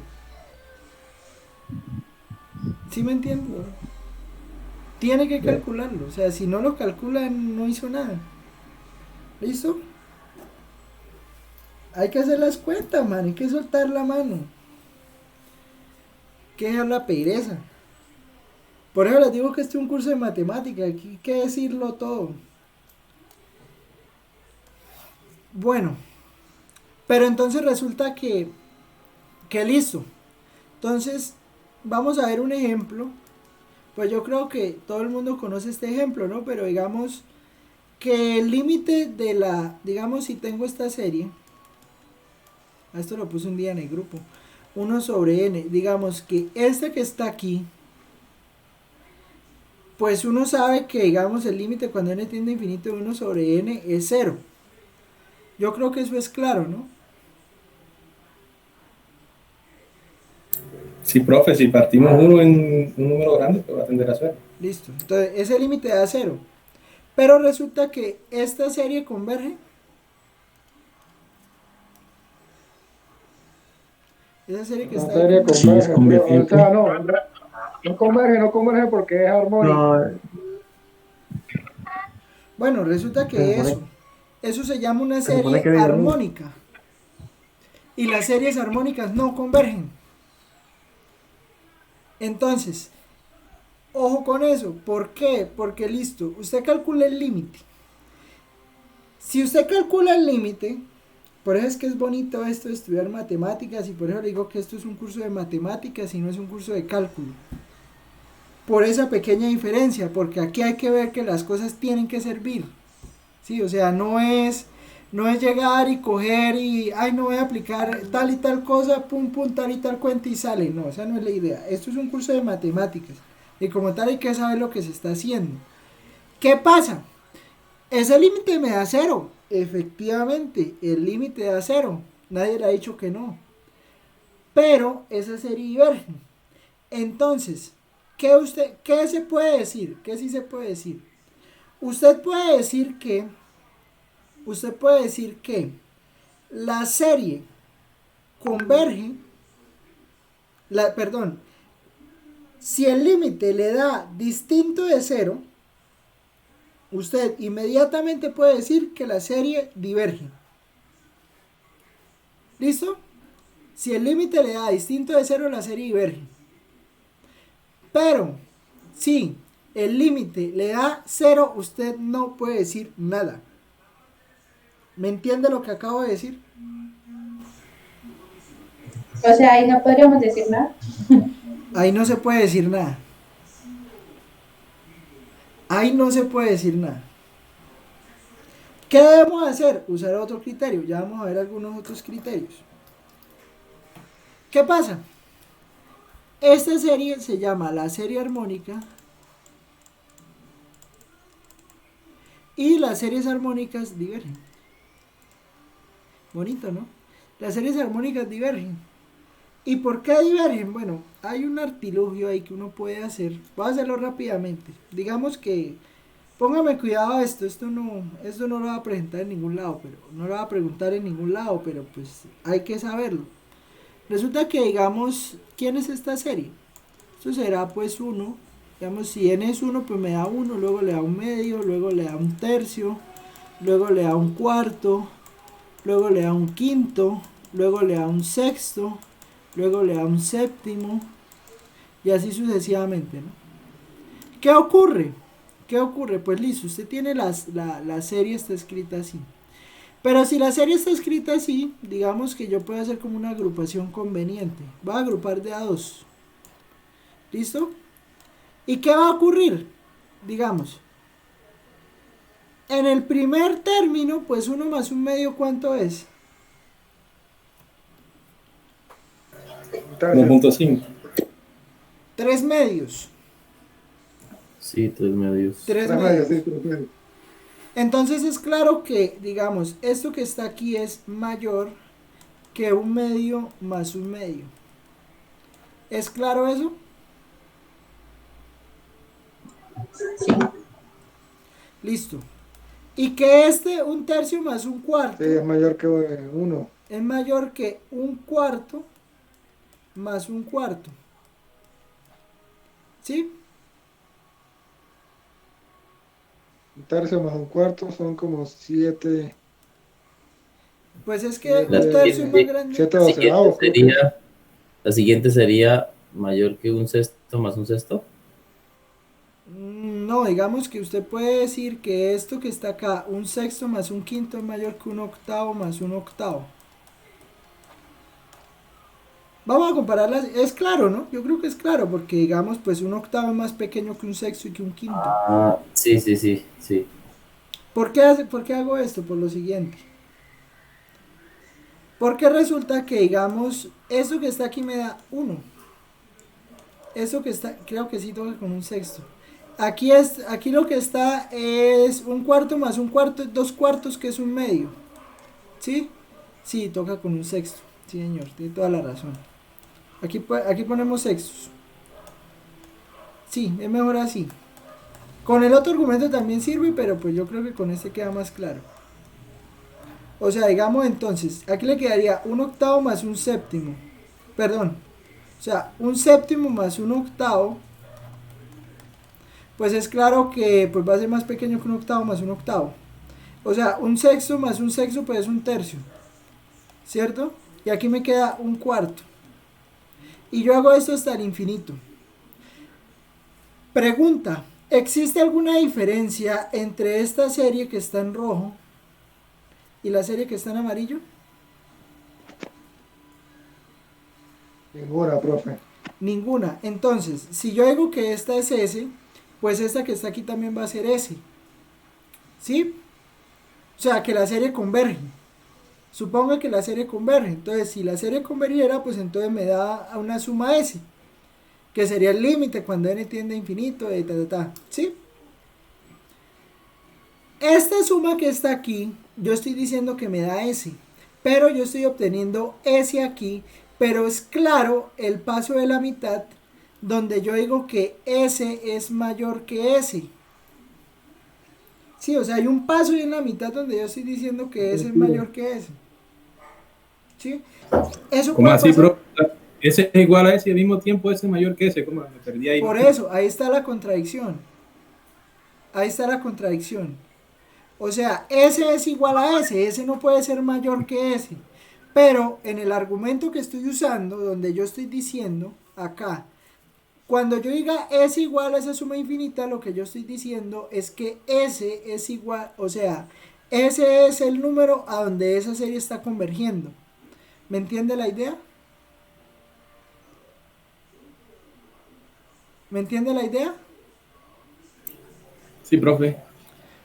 ¿Sí me entiende? Tiene que Ya. calcularlo, o sea, si no lo calcula no hizo nada. ¿Listo? Hay que hacer las cuentas, man, hay que soltar la mano. Que es la pereza. Por eso les digo que este es un curso de matemática, aquí hay que decirlo todo. Bueno, pero entonces resulta que listo. Entonces, vamos a ver un ejemplo. Pues yo creo que todo el mundo conoce este ejemplo, ¿no? Pero digamos que el límite de la, digamos si tengo esta serie, a esto lo puse un día en el grupo, 1/n, digamos que este que está aquí, pues uno sabe que digamos el límite cuando n tiende a infinito de 1/n es 0. Yo creo que eso es claro, ¿no? Sí, profe, si partimos uno en un número grande, pues va a tender a ser. Listo. Entonces ese límite da 0. Pero resulta que esta serie converge. Esa serie que La está ahí serie converge. Sí, es converge, pero, o convergente. sea, no converge porque es armónica. No, Bueno, resulta se que supone, eso se llama una se supone serie que digo, armónica. Y las series armónicas no convergen. Entonces, ojo con eso. ¿Por qué? Porque listo, usted calcula el límite. Si usted calcula el límite, por eso es que es bonito esto de estudiar matemáticas y por eso le digo que esto es un curso de matemáticas y no es un curso de cálculo. Por esa pequeña diferencia, porque aquí hay que ver que las cosas tienen que servir. Sí, o sea, no es llegar y coger y, ay, no voy a aplicar tal y tal cosa, pum, pum, tal y tal cuenta y sale. No, esa no es la idea. Esto es un curso de matemáticas. Y como tal hay que saber lo que se está haciendo. ¿Qué pasa? Ese límite me da 0. Efectivamente, el límite da 0. Nadie le ha dicho que no. Pero esa serie diverge. Entonces, ¿qué se puede decir? ¿Qué sí se puede decir? Usted puede decir que, usted puede decir que la serie converge, perdón, si el límite le da distinto de 0, usted inmediatamente puede decir que la serie diverge. ¿Listo? Si el límite le da distinto de 0, la serie diverge. Pero, si el límite le da 0, usted no puede decir nada. ¿Me entiende lo que acabo de decir? O sea, ahí no podríamos decir nada. Ahí no se puede decir nada. Ahí no se puede decir nada. ¿Qué debemos hacer? Usar otro criterio. Ya vamos a ver algunos otros criterios. ¿Qué pasa? Esta serie se llama la serie armónica y las series armónicas divergen. Bonito, ¿no? Las series armónicas divergen. ¿Y por qué divergen? Bueno, hay un artilugio ahí que uno puede hacer. Voy a hacerlo rápidamente. Digamos que, póngame cuidado a esto no lo va a presentar en ningún lado, pero no lo va a preguntar en ningún lado, pero pues hay que saberlo. Resulta que digamos, ¿quién es esta serie? Esto será pues 1. Digamos, si n es 1, pues me da 1, luego le da un medio, luego le da un tercio, luego le da un cuarto, luego le da un quinto, luego le da un sexto, luego le da un séptimo y así sucesivamente, ¿no? ¿Qué ocurre? ¿Qué ocurre? Pues listo, usted tiene la serie está escrita así. Pero si la serie está escrita así, digamos que yo puedo hacer como una agrupación conveniente. Voy a agrupar de a 2. ¿Listo? ¿Y qué va a ocurrir? Digamos, en el primer término, pues 1 más un medio, ¿cuánto es? 1/3. 1.5. 3 medios. Sí, 3 medios. 3 3 medios, medios. sí, 3 medios. Entonces es claro que, digamos, esto que está aquí es mayor que 1 medio más 1 medio. ¿Es claro eso? Sí. Listo. Y que 1 tercio más 1 cuarto, Sí, es mayor que 1. es mayor que 1 cuarto más 1 cuarto. ¿Sí? Un tercio más un cuarto son como 7. Pues es que La 1 tercio es más siguiente, grande. 7 la siguiente doceavos, creo que es. sería, la siguiente sería mayor que un sexto más un sexto. No, digamos que usted puede decir que esto que está acá, 1 sexto más 1 quinto es mayor que 1 octavo más 1 octavo. Vamos a compararlas, es claro, ¿no? Yo creo que es claro, porque digamos, pues 1 octavo es más pequeño que 1 sexto y que 1 quinto. Ah, sí, sí, sí, sí. Por qué hago esto? Por lo siguiente. Porque resulta que, digamos, esto que está aquí me da 1. Esto que está, creo que sí toca con 1 sexto. Aquí lo que está es 1 cuarto más 1 cuarto, 2 cuartos que es 1 medio. ¿Sí? Sí, toca con 1 sexto. Sí, señor, tiene toda la razón. Aquí ponemos sextos. Sí, es mejor así. Con el otro argumento también sirve, pero pues yo creo que con este queda más claro. O sea, digamos entonces, aquí le quedaría 1 octavo más 1 séptimo. Perdón. O sea, 1 séptimo más 1 octavo. Pues es claro que pues va a ser más pequeño que 1 octavo más 1 octavo. O sea, 1 sexto más 1 sexto pues es 1 tercio. ¿Cierto? Y aquí me queda 1 cuarto. Y yo hago esto hasta el infinito. Pregunta, ¿existe alguna diferencia entre esta serie que está en rojo y la serie que está en amarillo? Ninguna, profe. Ninguna. Entonces, si yo digo que esta es S, pues esta que está aquí también va a ser S. ¿Sí? O sea, que la serie converge. Suponga que la serie converge. Entonces, si la serie convergiera, pues entonces me da una suma S, que sería el límite cuando n tiende a infinito, y ¿sí? Esta suma que está aquí, yo estoy diciendo que me da S, pero yo estoy obteniendo S aquí, pero es claro el paso de la mitad, donde yo digo que S es mayor que S. Sí, o sea, hay un paso ahí en la mitad donde yo estoy diciendo que S es mayor que S. ¿Sí? Eso ¿Cómo puede así, pasar. bro? Ese es igual a ese y al mismo tiempo ese es mayor que ese. ¿Cómo? Me perdí ahí. Por eso, ahí está la contradicción. Ahí está la contradicción. O sea, S es igual a S. S no puede ser mayor que S. Pero en el argumento que estoy usando, donde yo estoy diciendo acá, cuando yo diga S igual a esa suma infinita, lo que yo estoy diciendo es que S es igual, o sea, S es el número a donde esa serie está convergiendo. ¿Me entiende la idea? ¿Me entiende la idea? Sí, profe.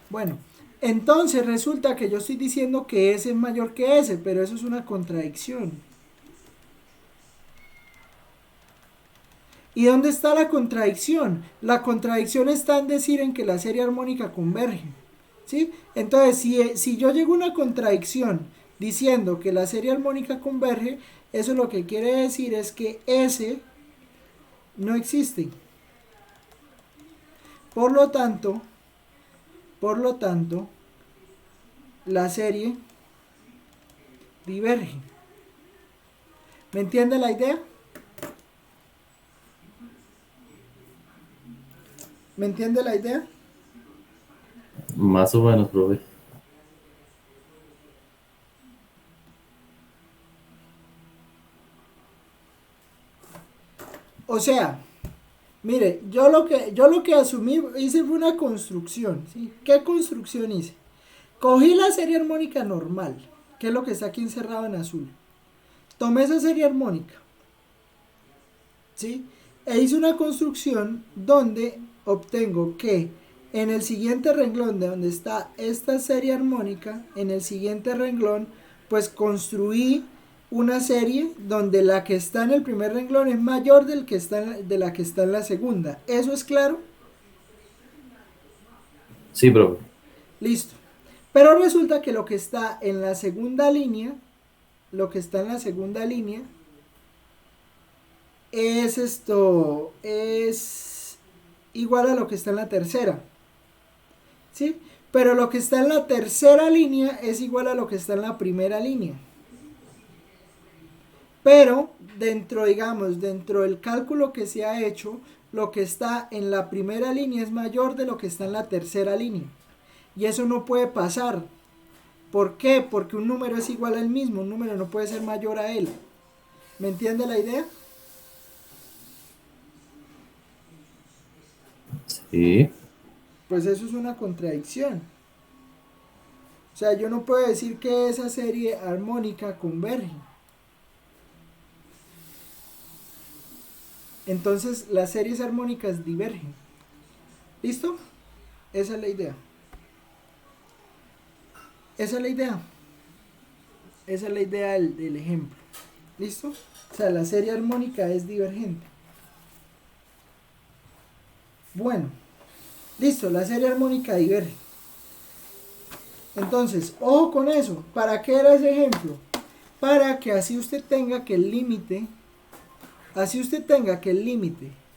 Bueno, entonces resulta que yo estoy diciendo que S es mayor que S, pero eso es una contradicción. ¿Y dónde está la contradicción? La contradicción está en decir en que la serie armónica converge. ¿Sí? Entonces, si yo llego a una contradicción diciendo que la serie armónica converge, eso lo que quiere decir es que S no existe. Por lo tanto, la serie diverge. ¿Me entiende la idea? ¿Me entiende la idea? Más o menos, profe. O sea, mire, yo lo que asumí, hice fue una construcción, ¿sí? ¿Qué construcción hice? Cogí la serie armónica normal, que es lo que está aquí encerrado en azul. Tomé esa serie armónica, ¿sí? E hice una construcción donde obtengo que en el siguiente renglón de donde está esta serie armónica, en el siguiente renglón, pues construí una serie donde la que está en el primer renglón es mayor de la que está en la segunda. ¿Eso es claro? Sí, profe. Listo. Pero resulta que lo que está en la segunda línea, lo que está en la segunda línea, es igual a lo que está en la tercera. ¿Sí? Pero lo que está en la tercera línea es igual a lo que está en la primera línea. Pero digamos, dentro del cálculo que se ha hecho, lo que está en la primera línea es mayor de lo que está en la tercera línea. Y eso no puede pasar. ¿Por qué? Porque un número es igual al mismo, un número no puede ser mayor a él. ¿Me entiende la idea? Sí. Pues eso es una contradicción. O sea, yo no puedo decir que esa serie armónica converge. Entonces las series armónicas divergen. ¿Listo? Esa es la idea. Esa es la idea. Esa es la idea del ejemplo. ¿Listo? O sea, la serie armónica es divergente. Bueno, listo, la serie armónica diverge. Entonces, ojo con eso. ¿Para qué era ese ejemplo? Para que así usted tenga que el límite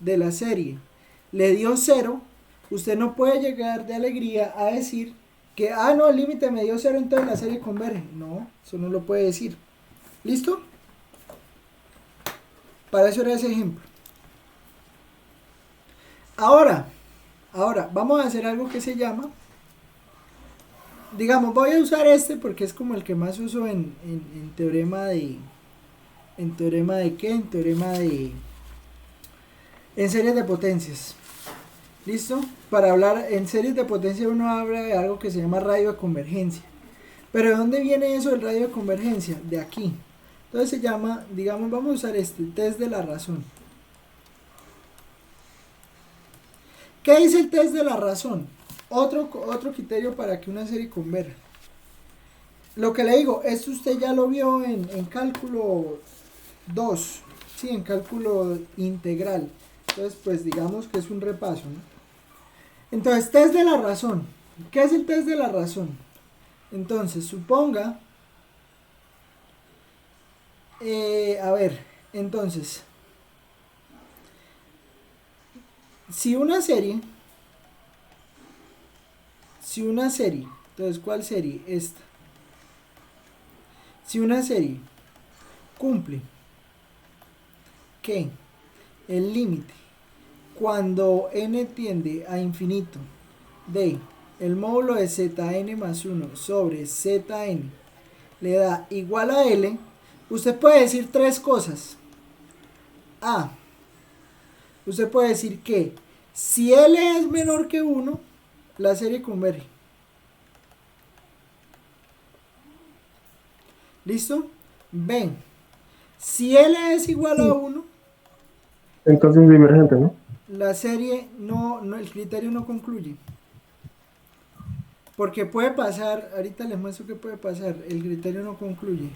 de la serie le dio 0, usted no puede llegar de alegría a decir que, no, el límite me dio 0, entonces la serie converge. No, eso no lo puede decir. ¿Listo? Para eso era ese ejemplo. Ahora, vamos a hacer algo que se llama, digamos, voy a usar este porque es como el que más uso en teorema de, ¿en teorema de qué? En series de potencias. ¿Listo? Para hablar en series de potencia uno habla de algo que se llama radio de convergencia. Pero ¿de dónde viene eso del radio de convergencia? De aquí. Entonces se llama, digamos, vamos a usar este, test de la razón. ¿Qué dice el test de la razón? Otro criterio para que una serie converja. Lo que le digo, esto usted ya lo vio en cálculo 2, sí, en cálculo integral. Entonces, pues digamos que es un repaso, ¿no? Entonces, test de la razón. ¿Qué es el test de la razón? Entonces, suponga, entonces, si una serie, entonces, ¿cuál serie? Esta. Si una serie cumple que el límite cuando n tiende a infinito de el módulo de zn más 1 sobre zn le da igual a L, usted puede decir tres cosas. Usted puede decir que si L es menor que 1, la serie converge. ¿Listo? B, si L es igual a 1, Entonces es divergente, ¿no? la serie el criterio no concluye. Porque puede pasar, ahorita les muestro que puede pasar, el criterio no concluye.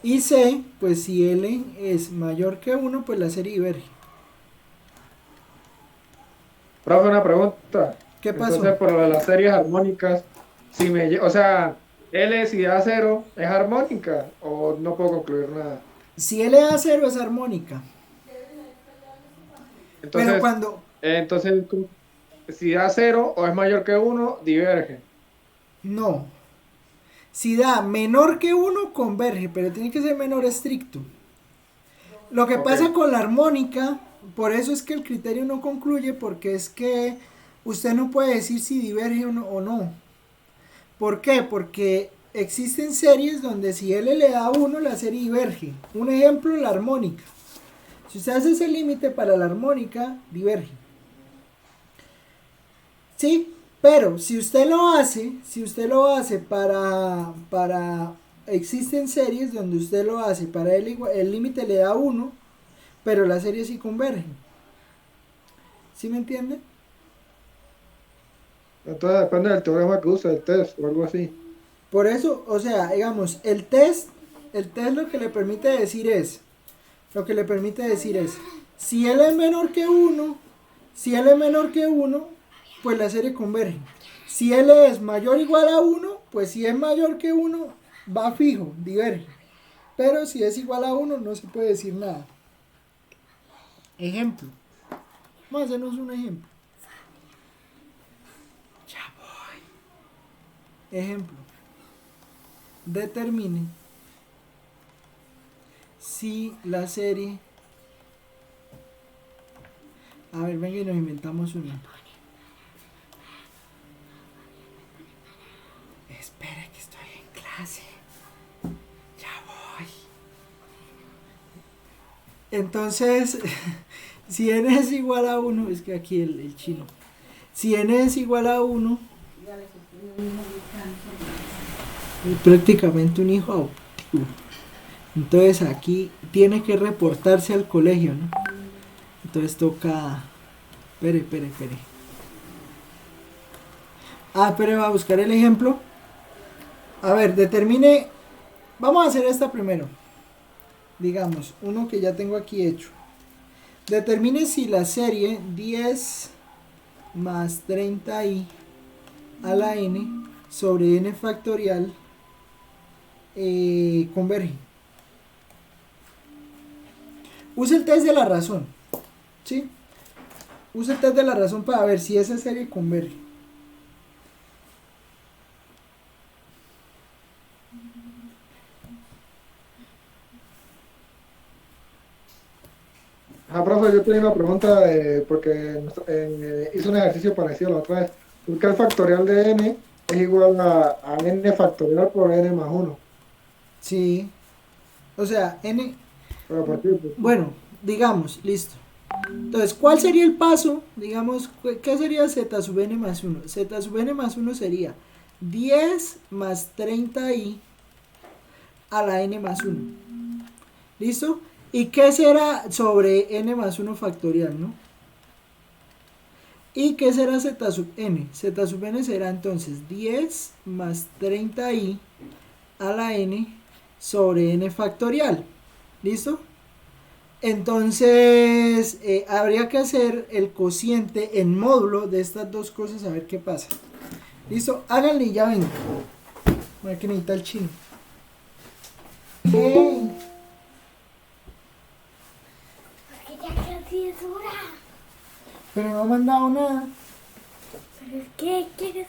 Y C, pues si L es mayor que 1, pues la serie diverge. Profe, una pregunta. ¿Qué pasó? Entonces, por lo de las series armónicas, o sea, L si da 0, ¿es armónica o no puedo concluir nada? Si L da 0 es armónica. Entonces, Pero cuando... entonces, si da 0 o es mayor que 1, diverge. No. Si da menor que 1, converge, pero tiene que ser menor estricto. Lo que pasa con la armónica, por eso es que el criterio no concluye, porque es que usted no puede decir si diverge o no. ¿Por qué? Porque existen series donde si L le da 1, la serie diverge. Un ejemplo, la armónica. Si usted hace ese límite para la armónica, diverge. Sí, pero si usted lo hace para existen series donde usted lo hace para el límite le da 1, pero la serie sí converge. ¿Sí me entiende? Entonces depende del teorema que use, el test o algo así. Por eso, o sea, digamos, el test lo que le permite decir es, Si L es menor que 1, si L es menor que 1, pues la serie converge. Si L es mayor o igual a 1, pues si es mayor que 1, va fijo, diverge. Pero si es igual a 1, no se puede decir nada. Ejemplo. Vamos a hacernos un ejemplo. Ya voy. Ejemplo. Determine si la serie... A ver, venga y nos inventamos uno. Espere que estoy en clase. Ya voy. Entonces, si n es igual a 1, es que aquí el chino. Si n es igual a 1, es prácticamente un hijo adoptivo. Entonces aquí tiene que reportarse al colegio, ¿no? Entonces toca... Espere. Pero va a buscar el ejemplo. A ver, determine... Vamos a hacer esta primero. Digamos, uno que ya tengo aquí hecho. Determine si la serie 10 más 30i a la n sobre n factorial converge. Use el test de la razón. ¿Sí? Use el test de la razón para ver si esa serie converge. Profe, yo tenía una pregunta porque hice un ejercicio parecido la otra vez. ¿Por qué el factorial de n es igual a n factorial por n más 1? Sí. O sea, n... Pero ¿por qué? Bueno, digamos, listo. Entonces, ¿cuál sería el paso? Digamos, ¿qué sería z sub n más 1? Z sub n más 1 sería 10 más 30i a la n más 1. ¿Listo? ¿Y qué será sobre n más 1 factorial, no? ¿Y qué será z sub n? Z sub n será entonces 10 más 30i a la n sobre n factorial. ¿Listo? Entonces, habría que hacer el cociente en módulo de estas dos cosas a ver qué pasa. ¿Listo? Háganle y ya vengo. Voy a que necesita el chino. Hey. Porque ya casi es hora. Pero no me han dado nada. ¿Pero qué quieres?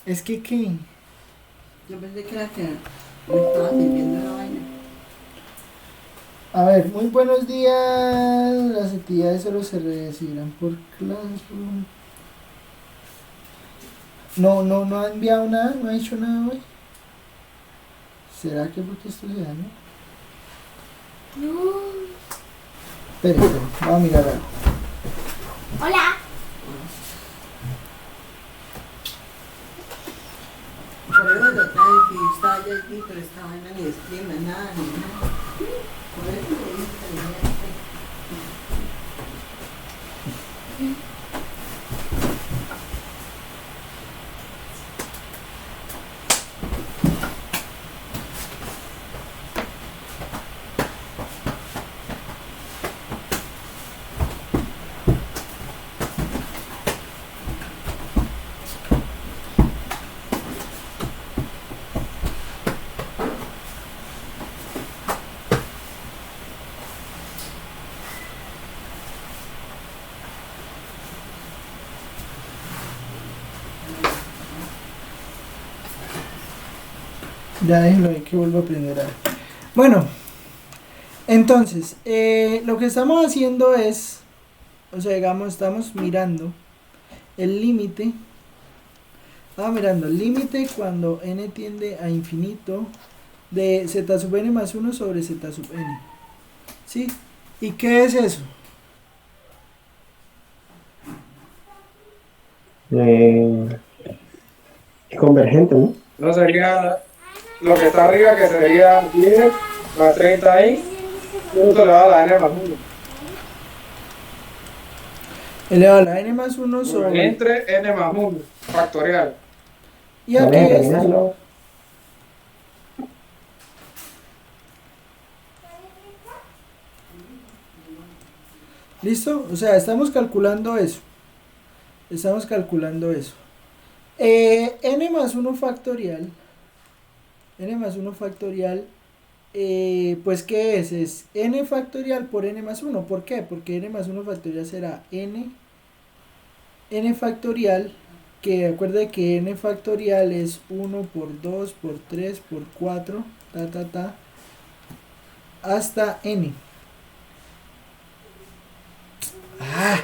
Es que, ¿qué? Yo pensé que era que me estaba sirviendo la vaina. A ver, muy buenos días. Las actividades solo se recibirán por Classroom. No ha enviado nada, no ha hecho nada hoy. ¿Será que porque esto se da, no? No. Espera, vamos a mirar algo. Hola. Por eso yo estaba aquí, estaba ya aquí, pero esta vaina ni escribe nada, ni nada. Por eso le dije que le iba a hacer. Ya déjenlo ahí que vuelvo a aprender algo. Bueno, entonces, lo que estamos haciendo es, o sea, digamos, estamos mirando el límite. Estamos mirando el límite cuando n tiende a infinito de z sub n más 1 sobre z sub n. ¿Sí? ¿Y qué es eso? Convergente, ¿no? No sería lo que está arriba, que sería 10 más 30 ahí, punto elevado a la n más 1. Elevado a la n más 1 sobre... Entre n más 1, factorial. ¿Y aquí Vamos a es? terminarlo. ¿Listo? O sea, estamos calculando eso. Estamos calculando eso. N más 1 factorial. N más 1 factorial. Pues, ¿qué es? Es n factorial por n más 1. ¿Por qué? Porque n más 1 factorial será n factorial, que acuerde que n factorial es 1 por 2 por 3 por 4, hasta n. Ah.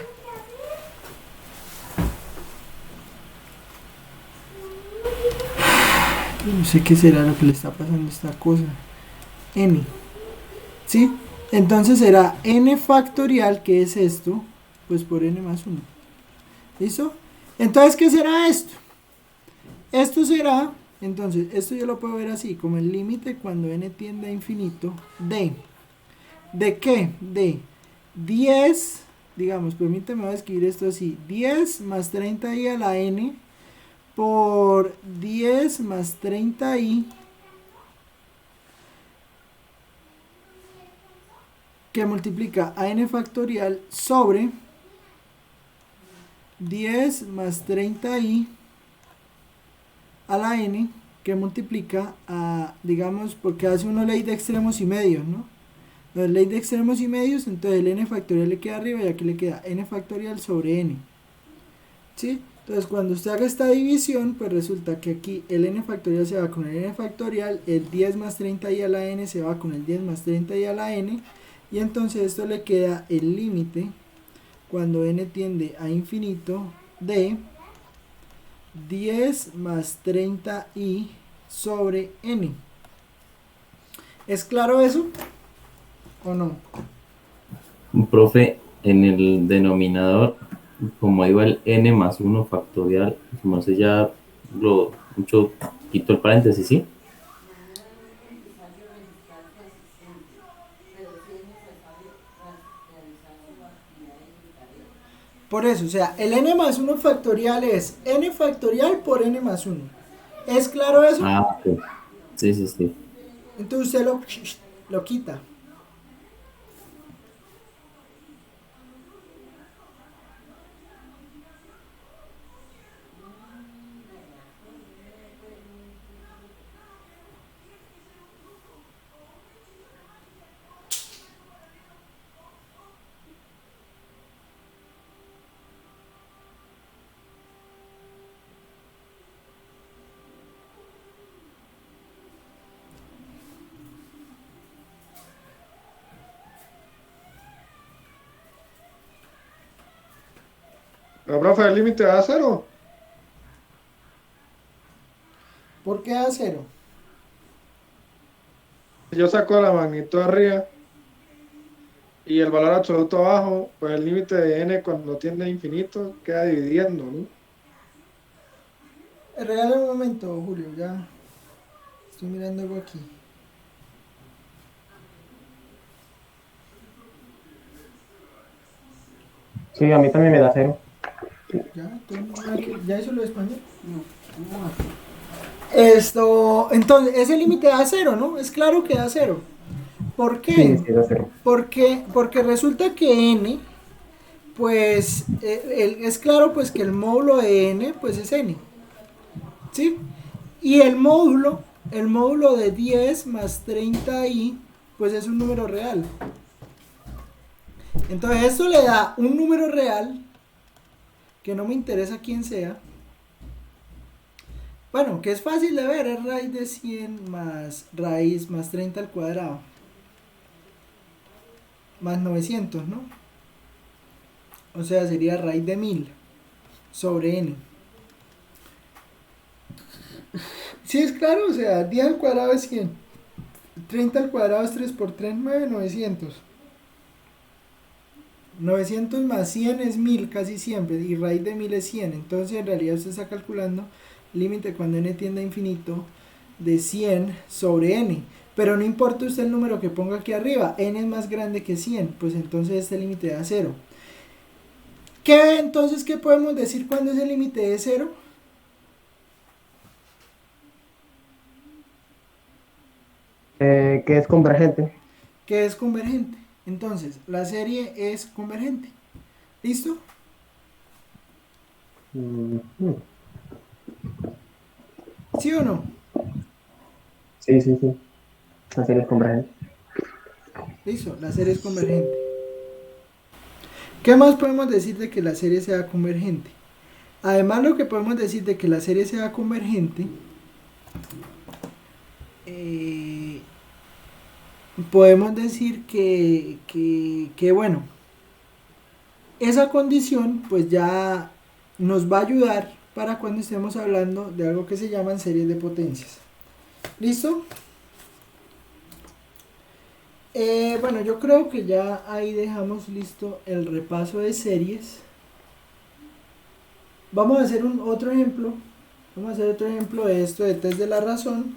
No sé qué será lo que le está pasando a esta cosa. N. ¿Sí? Entonces será n factorial, que es esto, pues por n más 1. ¿Listo? Entonces, ¿qué será esto? Esto será, entonces, esto yo lo puedo ver así, como el límite cuando n tiende a infinito ¿de qué? De 10, digamos, permíteme escribir esto así, 10 más 30i a la n por 10 más 30i que multiplica a n factorial sobre 10 más 30i a la n que multiplica a, digamos, porque hace una ley de extremos y medios, ¿no? La ley de extremos y medios, entonces el n factorial le queda arriba y aquí le queda n factorial sobre n. ¿Sí? Entonces cuando usted haga esta división, pues resulta que aquí el n factorial se va con el n factorial, el 10 más 30i a la n se va con el 10 más 30i a la n, y entonces esto le queda el límite cuando n tiende a infinito de 10 más 30i sobre n. ¿Es claro eso? ¿O no? Profe, en el denominador, como iba el n más 1 factorial, como se ya lo mucho quito el paréntesis, ¿sí? Por eso, o sea, el n más 1 factorial es n factorial por n más 1. ¿Es claro eso? Ah, ok. Sí, sí, sí. Entonces usted lo quita. Pero, profe, el límite a cero. ¿Por qué a 0? Yo saco la magnitud arriba y el valor absoluto abajo, pues el límite de n cuando tiende a infinito queda dividiendo, ¿no? Regálame un momento, Julio, ya estoy mirando algo aquí. Sí, a mí también me da 0. ¿Ya hizo lo de español? No, no. Entonces, ese límite da 0, ¿no? Es claro que da 0. ¿Por Sí, qué? sí, da 0. Porque resulta que n, pues, es claro pues que el módulo de n, pues es n. ¿Sí? Y el módulo de 10 más 30i, pues es un número real. Entonces esto le da un número real, que no me interesa quién sea. Bueno, que es fácil de ver, es raíz de 100 más raíz más 30 al cuadrado. Más 900, ¿no? O sea, sería raíz de 1000 sobre n. Sí, es claro, o sea, 10 al cuadrado es 100. 30 al cuadrado es 3 por 3, 9, 900. 900 más 100 es 1000 casi siempre, y raíz de 1000 es 100. Entonces en realidad usted está calculando límite cuando n tiende a infinito de 100 sobre n. Pero no importa usted el número que ponga aquí arriba, n es más grande que 100, pues entonces este límite da 0. Entonces, ¿qué podemos decir cuando ese límite es 0? Que es convergente. Que es convergente. Entonces, la serie es convergente. ¿Listo? Ujú. ¿Sí o no? Sí, sí, sí. La serie es convergente. Listo, la serie es convergente. ¿Qué más podemos decir de que la serie sea convergente? Además, lo que podemos decir de que la serie sea convergente, eh, podemos decir que, bueno, esa condición pues ya nos va a ayudar para cuando estemos hablando de algo que se llaman series de potencias. ¿Listo? Bueno, yo creo que ya ahí dejamos listo el repaso de series. Vamos a hacer otro ejemplo. Vamos a hacer otro ejemplo de esto de test de la razón.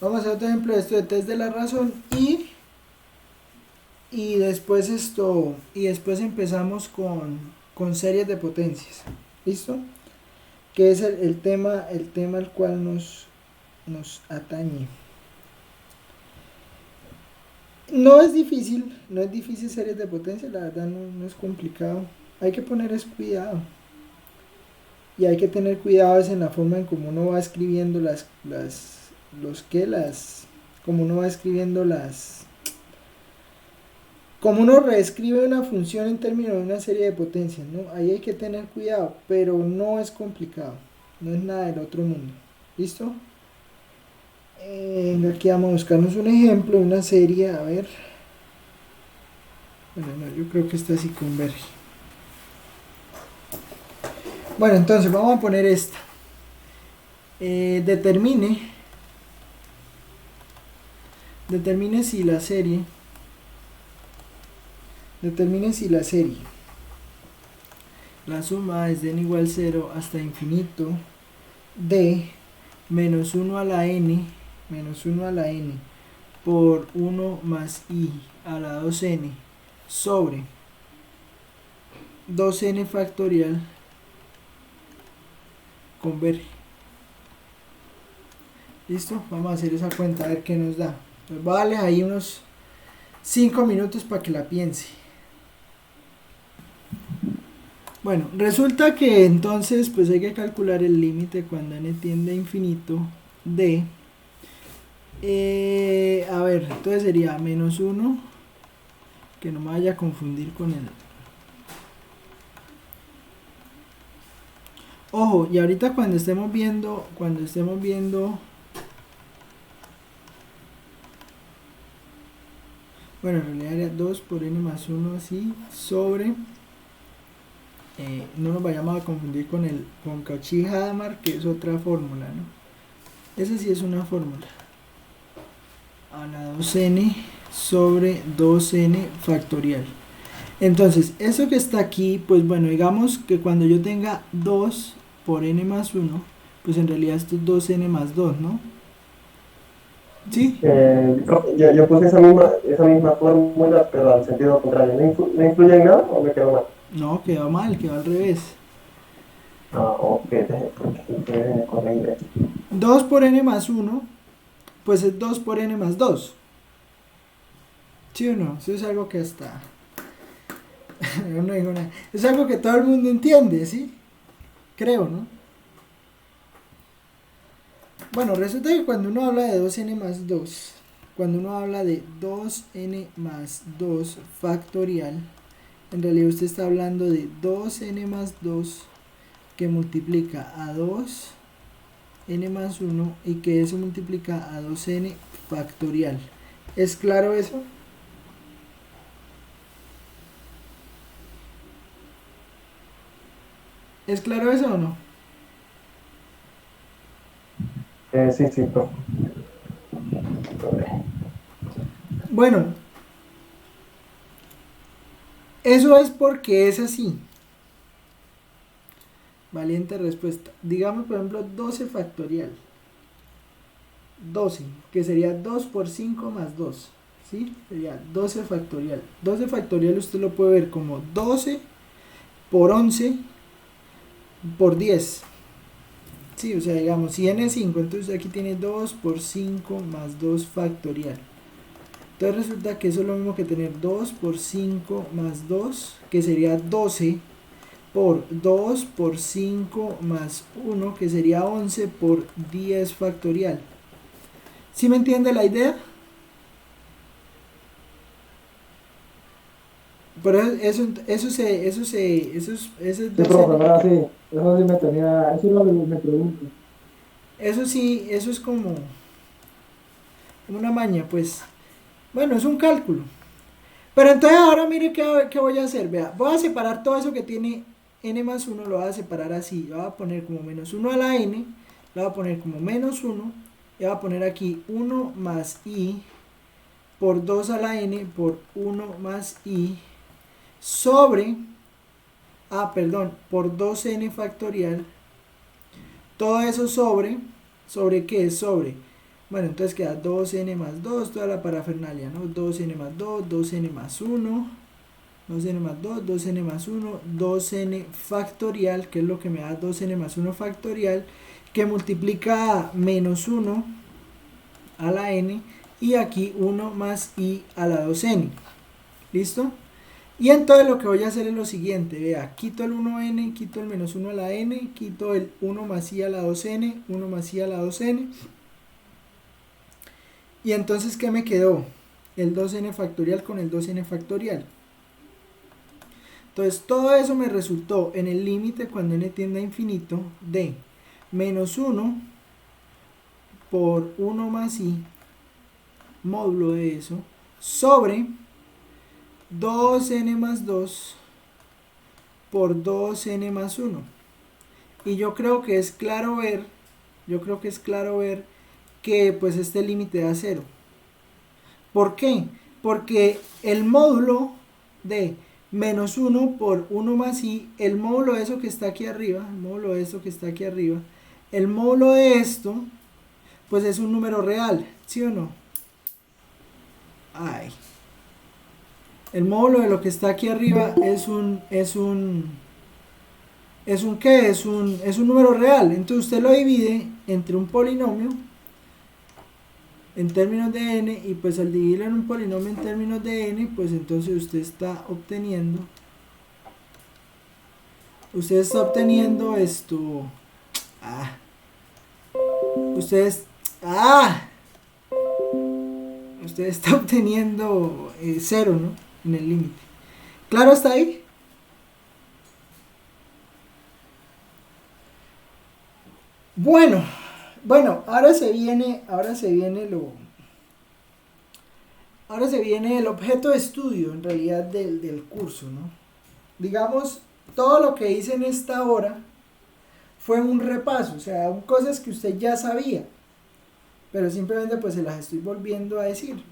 Vamos a hacer otro ejemplo de esto de test de la razón y después empezamos con series de potencias. ¿Listo? Que es el tema al cual nos atañe. No es difícil series de potencia, la verdad no es complicado. Hay que poner cuidado. Y hay que tener cuidado en la forma en cómo uno va escribiendo como uno va escribiendo como uno reescribe una función en términos de una serie de potencias, ¿no? Ahí hay que tener cuidado, pero no es complicado, no es nada del otro mundo. ¿Listo? Aquí vamos a buscarnos un ejemplo, una serie, a ver. Bueno, no, yo creo que esta sí converge. Bueno, entonces vamos a poner esta. Determine si la serie la suma es de n igual 0 hasta infinito de menos 1 a la n por 1 más i a la 2n sobre 2n factorial converge. ¿Listo? Vamos a hacer esa cuenta a ver qué nos da. Pues voy a darle ahí unos 5 minutos para que la piense. Bueno, resulta que entonces pues hay que calcular el límite cuando n tiende a infinito de a ver, entonces sería menos 1, que no me vaya a confundir con el. Ojo, y ahorita cuando estemos viendo bueno, en realidad era 2 por n más 1 así sobre no nos vayamos a confundir con Cauchy-Hadamard, que es otra fórmula, ¿no? Esa sí es una fórmula. A la 2n sobre 2n factorial. Entonces, eso que está aquí, pues bueno, digamos que cuando yo tenga 2 por n más 1, pues en realidad esto es 2n más 2, ¿no? ¿Sí? Yo puse esa misma fórmula, pero al sentido contrario. ¿No influye en nada o me quedó mal? No, quedó mal, quedó al revés. Ah, ok, déjeme corregir. 2 por n más 1, pues es 2 por n más 2. ¿Sí o no? Eso es algo que hasta... no digo nada. Es algo que todo el mundo entiende, ¿sí? Creo, ¿no? Bueno, resulta que cuando uno habla de 2n más 2, cuando uno habla de 2n más 2 factorial, en realidad usted está hablando de 2n más 2 que multiplica a 2n más 1 y que eso multiplica a 2n factorial. ¿Es claro eso? ¿Es claro eso o no? Sí, sí, profe. Bueno, eso es porque es así. Valiente respuesta. Digamos, por ejemplo, 12 factorial. 12, que sería 2 por 5 más 2. ¿Sí? Sería 12 factorial. 12 factorial usted lo puede ver como 12 por 11 por 10. Sí, o sea, digamos, si n es 5, entonces aquí tiene 2 por 5 más 2 factorial. Entonces resulta que eso es lo mismo que tener 2 por 5 más 2, que sería 12, por 2 por 5 más 1, que sería 11 por 10 factorial. ¿Sí me entiende la idea? Pero esos Sí, 12, profe, ahora sí. Eso sí me tenía. Eso es lo que me pregunto. eso sí, eso es como una maña, pues. Bueno, es un cálculo. Pero entonces ahora mire qué voy a hacer. Vea, voy a separar todo eso que tiene n más 1, lo voy a separar así. Lo voy a poner como menos 1 a la n, lo voy a poner como menos 1, y voy a poner aquí 1 más i por 2 a la n por 1 más i sobre, por 2n factorial. Todo eso ¿sobre qué es? Bueno, entonces queda 2n más 2, toda la parafernalia, ¿no? 2n más 2, 2n más 1, 2n más 2, 2n más 1, 2n factorial, que es lo que me da 2n más 1 factorial, que multiplica menos 1 a la n, y aquí 1 más i a la 2n. ¿Listo? Y entonces lo que voy a hacer es lo siguiente, vea, quito el 1n, quito el menos 1 a la n, quito el 1 más i a la 2n, 1 más i a la 2n, y entonces ¿qué me quedó? El 2n factorial con el 2n factorial. Entonces todo eso me resultó en el límite cuando n tiende a infinito de menos 1 por 1 más i, módulo de eso, sobre 2n más 2 por 2n más 1. Y yo creo que es claro ver, que pues este límite da 0. ¿Por qué? Porque el módulo de menos 1 por 1 más i, el módulo de eso que está aquí arriba, el módulo de esto, pues es un número real, ¿sí o no? Ay. El módulo de lo que está aquí arriba es un número real. Entonces usted lo divide entre un polinomio en términos de n, y pues al dividirlo en un polinomio en términos de n, pues entonces usted está obteniendo esto. Usted está obteniendo 0, ¿no? En el límite. ¿Claro hasta ahí? Bueno, ahora se viene el objeto de estudio en realidad del curso, ¿no? Digamos, todo lo que hice en esta hora fue un repaso, o sea, cosas que usted ya sabía, pero simplemente pues se las estoy volviendo a decir.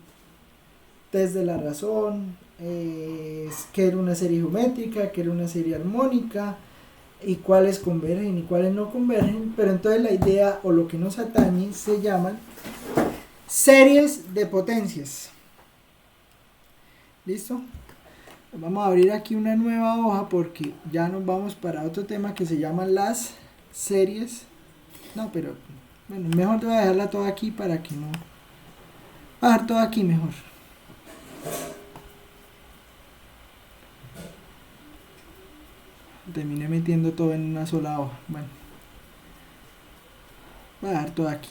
Desde la razón, que era una serie geométrica, que era una serie armónica, y cuáles convergen y cuáles no convergen, pero entonces la idea o lo que nos atañe se llaman series de potencias. ¿Listo? Vamos a abrir aquí una nueva hoja porque ya nos vamos para otro tema que se llaman las series. No, pero bueno, mejor voy a dejarla toda aquí para que no... Voy a dejar todo aquí mejor. Terminé metiendo todo en una sola hoja. Bueno, voy a dejar todo aquí.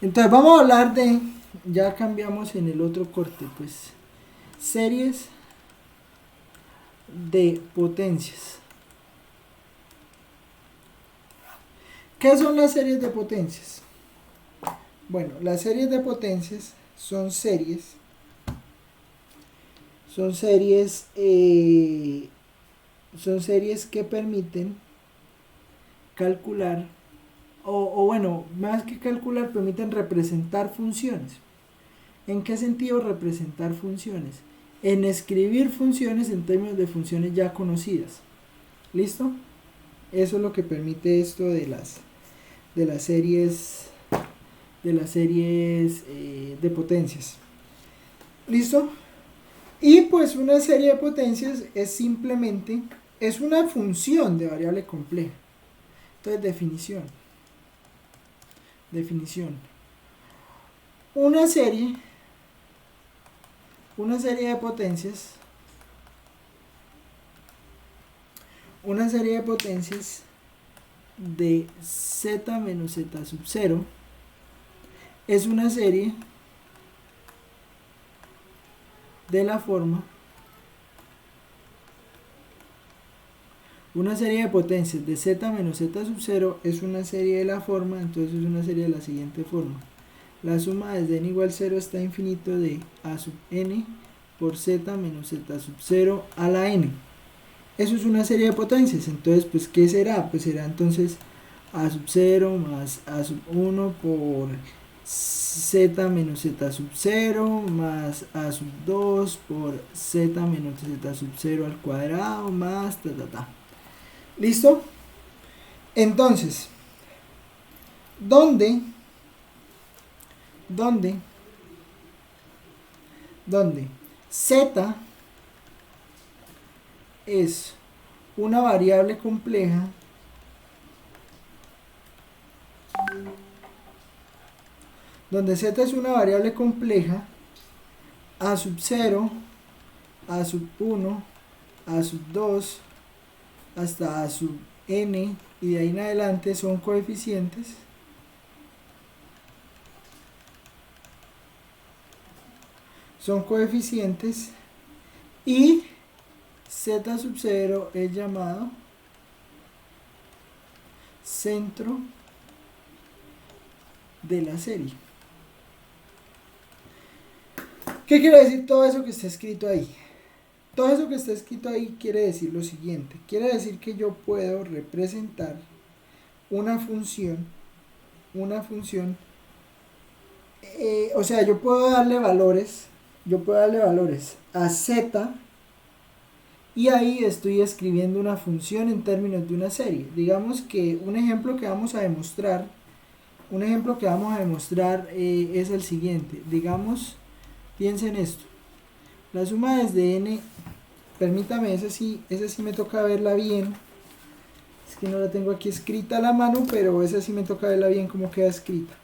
Entonces vamos a hablar de, ya cambiamos en el otro corte, pues, series de potencias. ¿Qué son las series de potencias? Bueno, las series de potencias son series que permiten calcular, o bueno, más que calcular, permiten representar funciones. ¿En qué sentido representar funciones? En escribir funciones en términos de funciones ya conocidas. ¿Listo? Eso es lo que permite esto de las series de potencias. ¿Listo? Y pues una serie de potencias es simplemente, es una función de variable compleja. Entonces, definición. Una serie una serie de potencias, de z menos z sub 0 es una serie de la forma, una serie de potencias de z menos z sub 0 es una serie de la forma, entonces es una serie de la siguiente forma: la suma desde n igual 0 hasta infinito de a sub n por z menos z sub 0 a la n. Eso es una serie de potencias. Entonces, pues, ¿qué será? Pues será entonces a sub 0 más a sub 1 por z menos z sub 0 más a sub 2 por z menos z sub 0 al cuadrado más ta ta ta. ¿Listo? Entonces, ¿dónde z es una variable compleja a sub 0, a sub 1, a sub 2 hasta a sub n y de ahí en adelante son coeficientes y z sub 0 es llamado centro de la serie. ¿Qué quiere decir todo eso que está escrito ahí? Todo eso que está escrito ahí quiere decir lo siguiente. Quiere decir que yo puedo representar una función, o sea, yo puedo darle valores a z y ahí estoy escribiendo una función en términos de una serie. Digamos que un ejemplo que vamos a demostrar es el siguiente. Digamos, piensen esto: la suma desde n, permítame, esa sí me toca verla bien, es que no la tengo aquí escrita a la mano, pero esa sí me toca verla bien como queda escrita.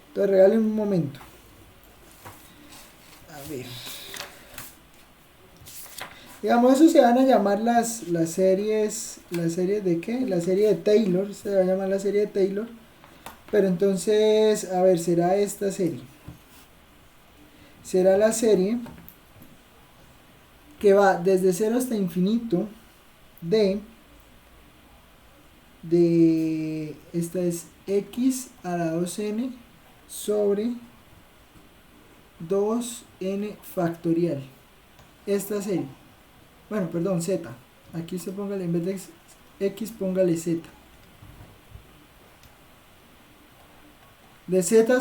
Entonces regalen un momento. A ver, digamos, eso se van a llamar las series de ¿qué? La serie de Taylor, se va a llamar la serie de Taylor. Pero entonces, a ver, será esta serie. Será la serie que va desde 0 hasta infinito esta es x a la 2n sobre 2n factorial. Esta serie. Bueno, perdón, z. Aquí usted póngale, en vez de x, póngale z. De z a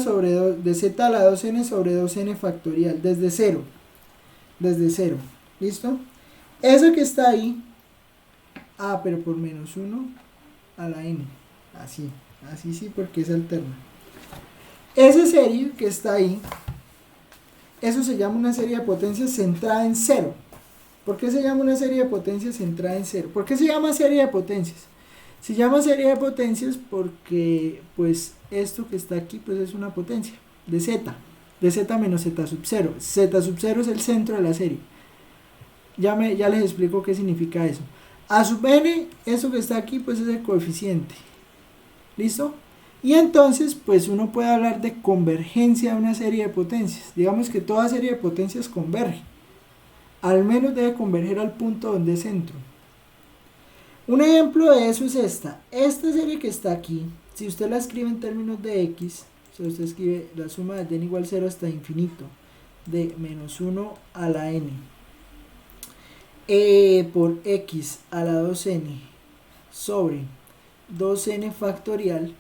la 2n sobre 2n factorial, desde 0. ¿Listo? Eso que está ahí, pero por menos 1 a la n. Así sí, porque es alterna. Esa serie que está ahí, eso se llama una serie de potencias centrada en 0. ¿Por qué se llama una serie de potencias centrada en 0? ¿Por qué se llama serie de potencias? Se llama serie de potencias porque, pues, esto que está aquí, pues, es una potencia de z menos z sub 0. Z sub 0 es el centro de la serie. Ya les explico qué significa eso. A sub n, eso que está aquí, pues, es el coeficiente. ¿Listo? Y entonces, pues, uno puede hablar de convergencia de una serie de potencias. Digamos que toda serie de potencias converge. Al menos debe converger al punto donde es centro. Un ejemplo de eso es esta serie que está aquí. Si usted la escribe en términos de x, si usted escribe la suma de n igual 0 hasta infinito de menos 1 a la n por x a la 2n sobre 2n factorial.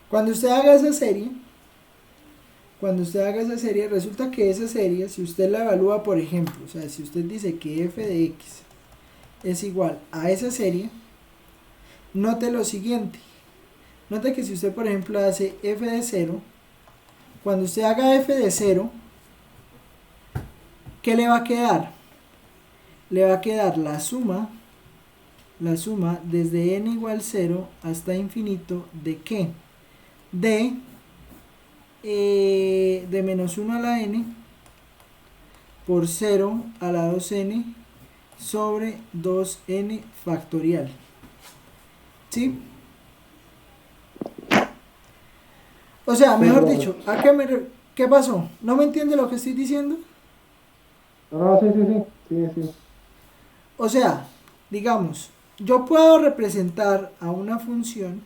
Cuando usted haga esa serie, resulta que esa serie, si usted la evalúa, por ejemplo, o sea, si usted dice que f de x es igual a esa serie, note lo siguiente. Note que si usted, por ejemplo, hace f de 0, cuando usted haga f de 0, ¿qué le va a quedar? Le va a quedar la suma desde n igual 0 hasta infinito de ¿qué? De menos 1 a la n por 0 a la 2n sobre 2n factorial. ¿Sí? O sea, mejor dicho, ¿qué pasó? ¿No me entiende lo que estoy diciendo? No, sí. O sea, digamos, yo puedo representar a una función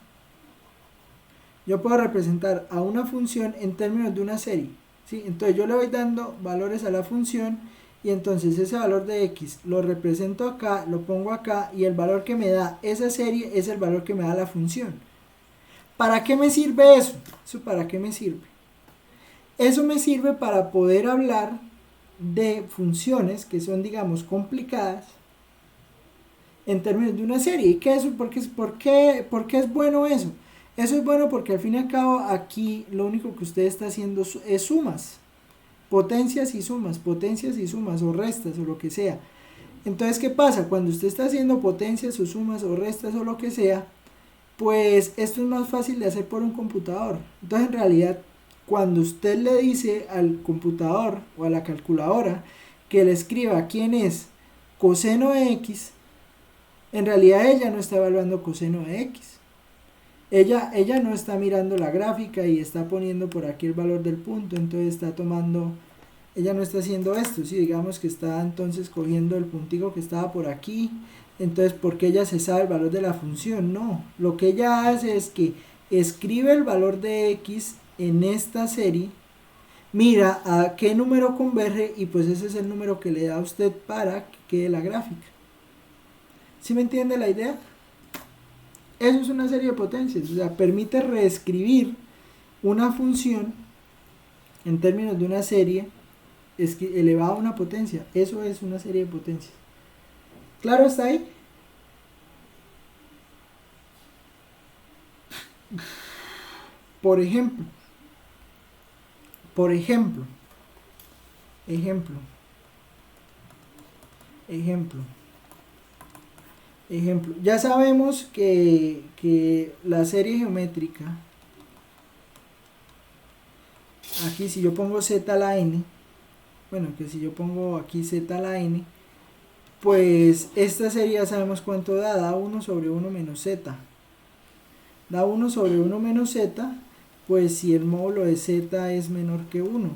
en términos de una serie, ¿sí? Entonces yo le voy dando valores a la función y entonces ese valor de x lo represento acá, lo pongo acá y el valor que me da esa serie es el valor que me da la función. ¿Para qué me sirve eso? ¿Eso para qué me sirve? Eso me sirve para poder hablar de funciones que son, digamos, complicadas en términos de una serie. ¿Y qué es eso? ¿Por qué es bueno eso? Eso es bueno porque al fin y al cabo aquí lo único que usted está haciendo es sumas, potencias y sumas o restas o lo que sea. Entonces, ¿qué pasa? Cuando usted está haciendo potencias o sumas o restas o lo que sea, pues esto es más fácil de hacer por un computador. Entonces, en realidad, cuando usted le dice al computador o a la calculadora que le escriba quién es coseno de x, en realidad ella no está evaluando coseno de x. Ella no está mirando la gráfica y está poniendo por aquí el valor del punto, entonces está tomando, ella no está haciendo esto, ¿sí? Digamos que está entonces cogiendo el puntico que estaba por aquí, entonces porque ella se sabe el valor de la función, no, lo que ella hace es que escribe el valor de x en esta serie, mira a qué número converge y pues ese es el número que le da a usted para que quede la gráfica. ¿Sí me entiende la idea? Eso es una serie de potencias, o sea, permite reescribir una función en términos de una serie elevada a una potencia. Eso es una serie de potencias. ¿Claro está ahí? Por ejemplo, ya sabemos que la serie geométrica, aquí si yo pongo z a la n, bueno, que si yo pongo aquí z a la n, pues esta serie ya sabemos cuánto da 1 sobre 1 menos z. Da 1 sobre 1 menos z, pues si el módulo de z es menor que 1,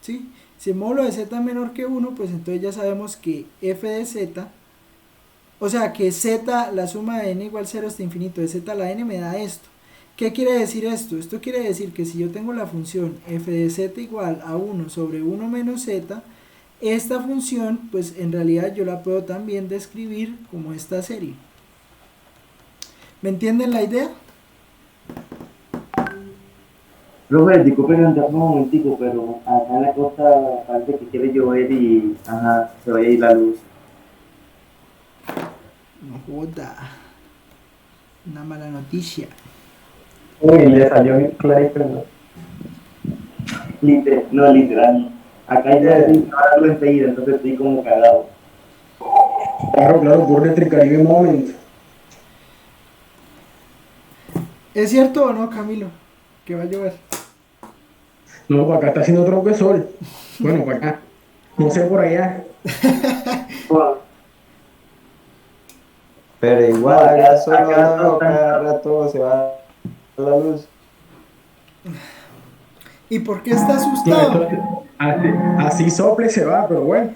¿sí? Si el módulo de z es menor que 1, pues entonces ya sabemos que f de z, o sea que z, la suma de n igual 0 hasta infinito de z a la n me da esto. ¿Qué quiere decir esto? Esto quiere decir que si yo tengo la función f de z igual a 1 sobre 1 menos z, esta función, pues en realidad yo la puedo también describir como esta serie. ¿Me entienden la idea? Profe, disculpe que un momentico, pero acá en la costa parece que quiere llover y se va a ir la luz. No joda. Una mala noticia. Uy, le salió clarito, ¿no? Literal. Acá ya lo enseguida, entonces estoy como cagado. Claro, por Electricaribe Moment. ¿Es cierto o no, Camilo? Que va a llover. No, para acá está haciendo tronco de sol. Bueno, para acá. No sé por allá. Pero igual, acá solo cada rato se va la luz. ¿Y por qué está asustado? Así sople se va, pero bueno.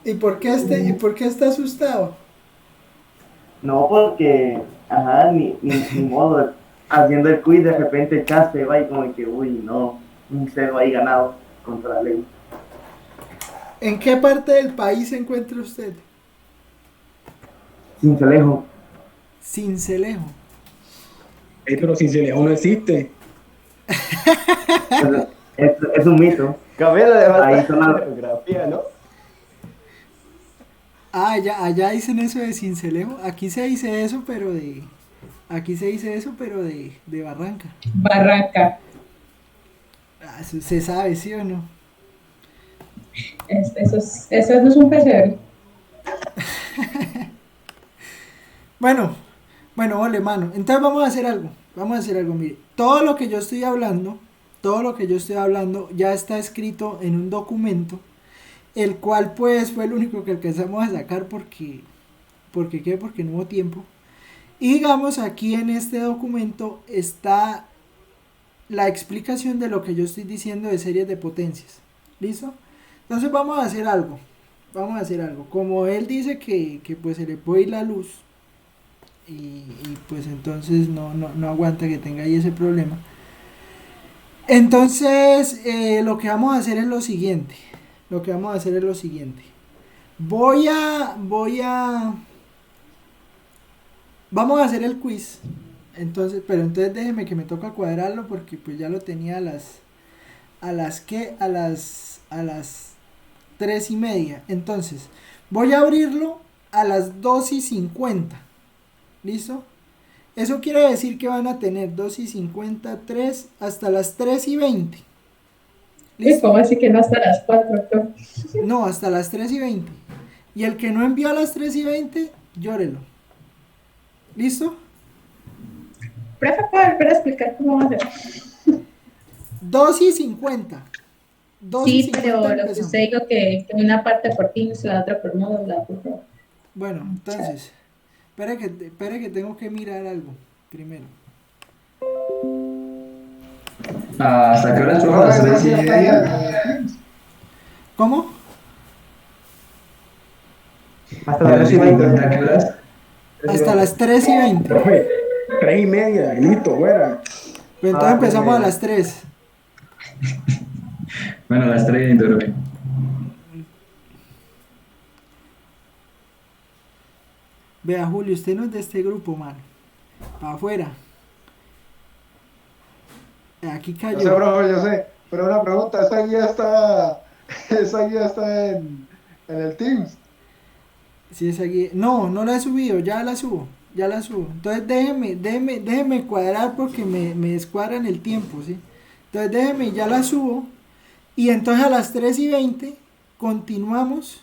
¿Y por qué está asustado? No, porque, ni modo, haciendo el quiz de repente el chat se va y como que, uy, no, un 0 ahí ganado contra la ley. ¿En qué parte del país se encuentra usted? Cincelejo. Cincelejo. Pero Cincelejo no existe. Es un mito. Camila le falta Ahí son las... geografía, ¿no? Ah, allá dicen eso de Cincelejo. Aquí se dice eso, pero de Barranca. Barranca. Eso se sabe, ¿sí o no? Eso no es un pesebre. Bueno, ole, mano. Entonces vamos a hacer algo. Mire. Todo lo que yo estoy hablando ya está escrito en un documento el cual pues fue el único que alcanzamos a sacar porque no hubo tiempo. Y digamos, aquí en este documento está la explicación de lo que yo estoy diciendo de series de potencias. ¿Listo? Entonces vamos a hacer algo. Como él dice que pues se le puede ir la luz y pues entonces no aguanta que tenga ahí ese problema. Entonces lo que vamos a hacer es lo siguiente. Vamos a hacer el quiz. Entonces déjeme que me toca cuadrarlo porque pues ya lo tenía a las 3:30. Entonces, voy a abrirlo a las 2:50. ¿Listo? Eso quiere decir que van a tener 2:50, 3 hasta las 3:20. ¿Y cómo así que no hasta las 4? No, hasta las 3:20. Y el que no envió a las 3:20, llórelo. ¿Listo? Profe, ¿puedo volver a explicar cómo va a ser? 2:50. Sí, pero lo que usted dijo que una parte por Teams, la otra por módulo, por favor. Bueno, entonces, espere que tengo que mirar algo primero. ¿Hasta qué hora estuvo? ¿A las 3:30? ¿Cómo? Hasta las 3:20. ¿Hasta qué horas? Hasta las 3:20. Profe, 3:30, listo, fuera. Pues entonces empezamos a las 3. Bueno, a las 3:20, profe. Vea, Julio, usted no es de este grupo, man. Para afuera. Aquí cayó. Yo sé, profe, yo sé. Pero una pregunta, esa guía está en el Teams. Sí, esa guía. No la he subido, ya la subo. Entonces déjeme cuadrar porque me descuadran el tiempo, ¿sí? Entonces ya la subo. Y entonces a las 3:20 continuamos.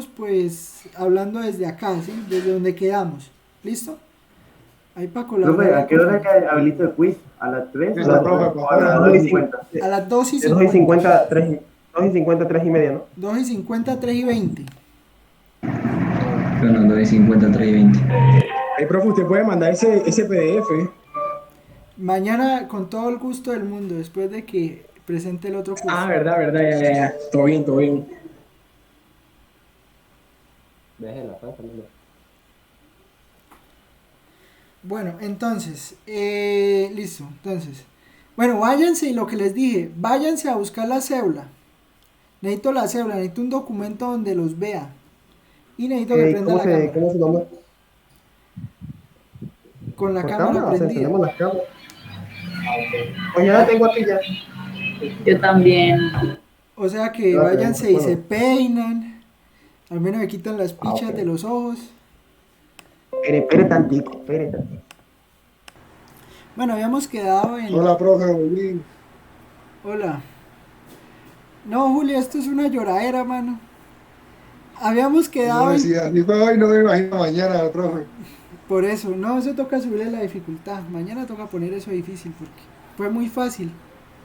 Pues hablando desde acá, ¿sí? Desde donde quedamos. ¿Listo? Ahí para colaborar. Profe, ¿a qué hora que habilito el quiz? ¿A las 3? Sí, profe, A las 2:50. A las 2:50. 2:50, 3:30, ¿no? 2:50, 3:20. Bueno, 2:50, 3:20. Profe, usted puede mandar ese PDF. Mañana con todo el gusto del mundo, después de que presente el otro curso. Ah, verdad, ya. Todo bien. Déjela, pásamelo. Bueno, entonces, listo. Entonces, bueno, váyanse y lo que les dije, váyanse a buscar la cédula. Necesito la cédula, necesito un documento donde los vea. Y necesito que prenda la cámara. ¿Cómo se llama? Con la ¿Por cámara cámara? O sea, prendida. tenemos la cámara. Pues ya la tengo aquí ya. Yo también. O sea que Ya la váyanse tenemos, y se peinan. Al menos me quitan las pichas ok. de los ojos. Espere tantico. Bueno, habíamos quedado en... Hola, profe, volví. Hola. No, Julio, esto es una lloradera, mano. Habíamos quedado No, en... si así fue hoy, no me imagino mañana, profe. Por eso, no, eso toca subirle la dificultad. Mañana toca poner eso difícil porque fue muy fácil.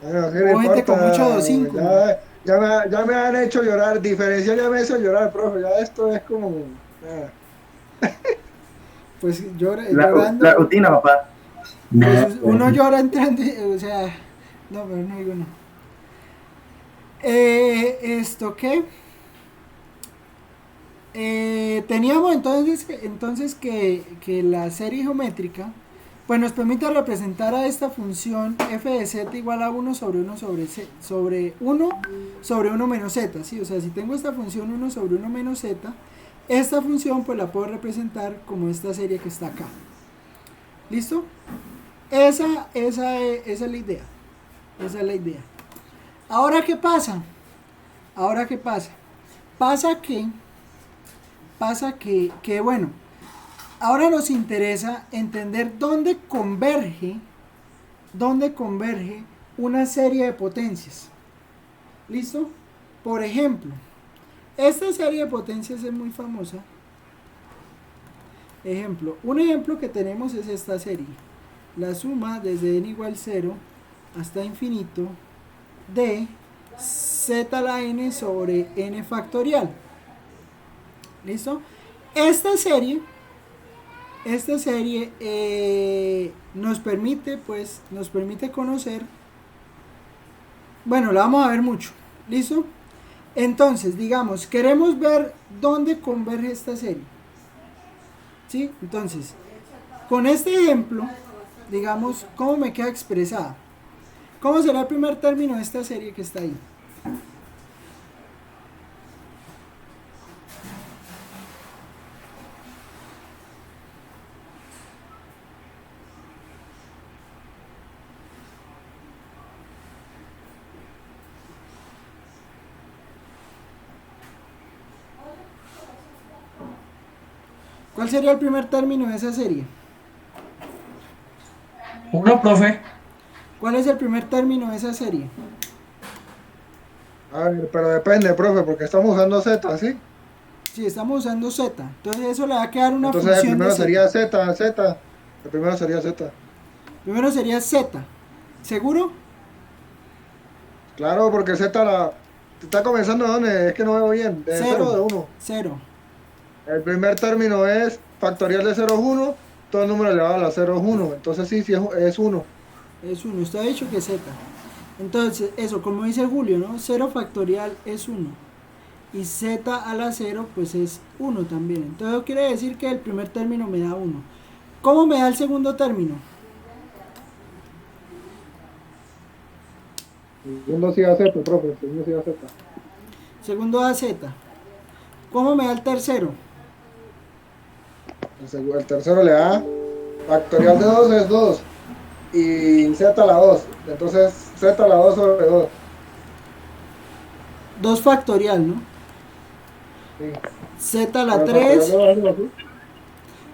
Bueno, ¿qué Hubo le gente con importa? mucho 2.5. Ya me han hecho llorar. Diferencial ya me hizo llorar, profe. Ya esto es como... Pues llorando. La rutina, papá. Pues uno llora entrando, o sea... No, pero no digo no. ¿Esto qué? Teníamos entonces que la serie geométrica pues nos permite representar a esta función f de z igual a 1 sobre 1 sobre 1 sobre 1 menos z, ¿sí? O sea, si tengo esta función 1 sobre 1 menos z, esta función pues la puedo representar como esta serie que está acá. ¿Listo? Esa es la idea. Esa es la idea. ¿Ahora qué pasa? Pasa que bueno, ahora nos interesa entender dónde converge una serie de potencias. ¿Listo? Por ejemplo, esta serie de potencias es muy famosa. Un ejemplo que tenemos es esta serie. La suma desde n igual 0 hasta infinito de z a la n sobre n factorial. ¿Listo? Esta serie nos permite conocer, bueno, la vamos a ver mucho. ¿Listo? Entonces, digamos, queremos ver dónde converge esta serie. ¿Sí? Entonces, con este ejemplo, digamos, ¿cómo me queda expresada? ¿Cómo será el primer término de esta serie que está ahí? ¿Cuál sería el primer término de esa serie? Uno, profe. ¿Cuál es el primer término de esa serie? A ver, pero depende, profe, porque estamos usando Z, ¿sí? Sí, estamos usando Z. Entonces eso le va a quedar una Entonces el función primero de Z. sería Z. El primero sería Z. Primero sería Z. ¿Seguro? Claro, porque Z está comenzando de dónde, es que no veo bien. De 0 o de 1. 0. El primer término es factorial de 0 es 1, todo el número elevado a la 0 es 1. Entonces sí es 1. Es 1. Usted ha dicho que es Z. Entonces, eso, como dice Julio, ¿no? 0 factorial es 1. Y Z a la 0, pues es 1 también. Entonces, eso quiere decir que el primer término me da 1. ¿Cómo me da el segundo término? Segundo sí a Z, profe. Segundo sí a Z. Segundo a Z. ¿Cómo me da el tercero? El tercero le da factorial de 2 es 2. Y Z a la 2. Entonces Z a la 2 sobre 2. 2 factorial, ¿no? Sí. Z a la Pero 3 factorial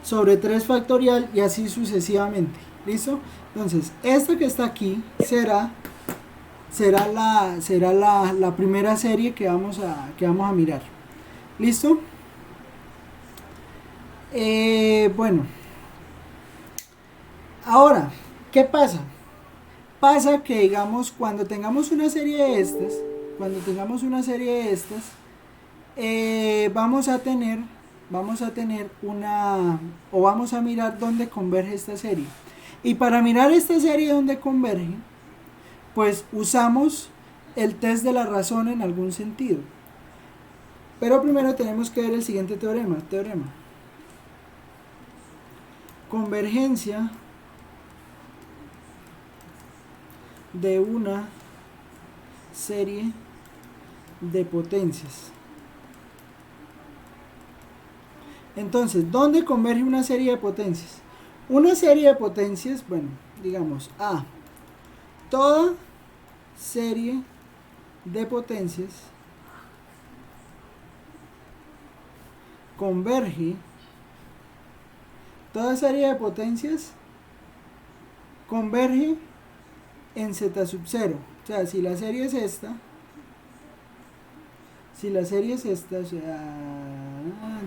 sobre 3 factorial y así sucesivamente. ¿Listo? Entonces, esta que está aquí será la primera serie que vamos a mirar. ¿Listo? Bueno. Ahora, ¿qué pasa? Pasa que, digamos, cuando tengamos una serie de estas, vamos a mirar dónde converge esta serie. Y para mirar esta serie dónde converge, pues usamos el test de la razón en algún sentido. Pero primero tenemos que ver el siguiente teorema. Convergencia de una serie de potencias. Entonces, ¿dónde converge una serie de potencias? Una serie de potencias, bueno, digamos A. Toda serie de potencias converge. Toda serie de potencias converge en Z sub 0. O sea, si la serie es esta, o sea,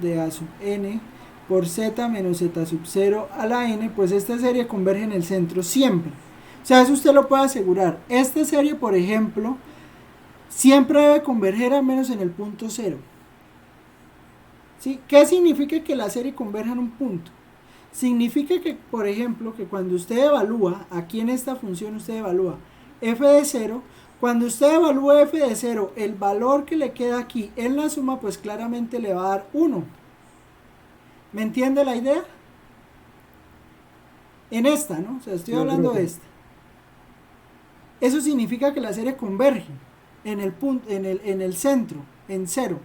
de A sub n por Z menos Z sub 0 a la n, pues esta serie converge en el centro siempre. O sea, eso usted lo puede asegurar. Esta serie, por ejemplo, siempre debe converger al menos en el punto 0. ¿Sí? ¿Qué significa que la serie converja en un punto? Significa que, por ejemplo, que cuando usted evalúa, aquí en esta función usted evalúa f de 0, cuando usted evalúa f de 0, el valor que le queda aquí en la suma, pues claramente le va a dar 1. ¿Me entiende la idea? En esta, ¿no? O sea, estoy hablando de esta. Eso significa que la serie converge en el punto, en el centro, en 0.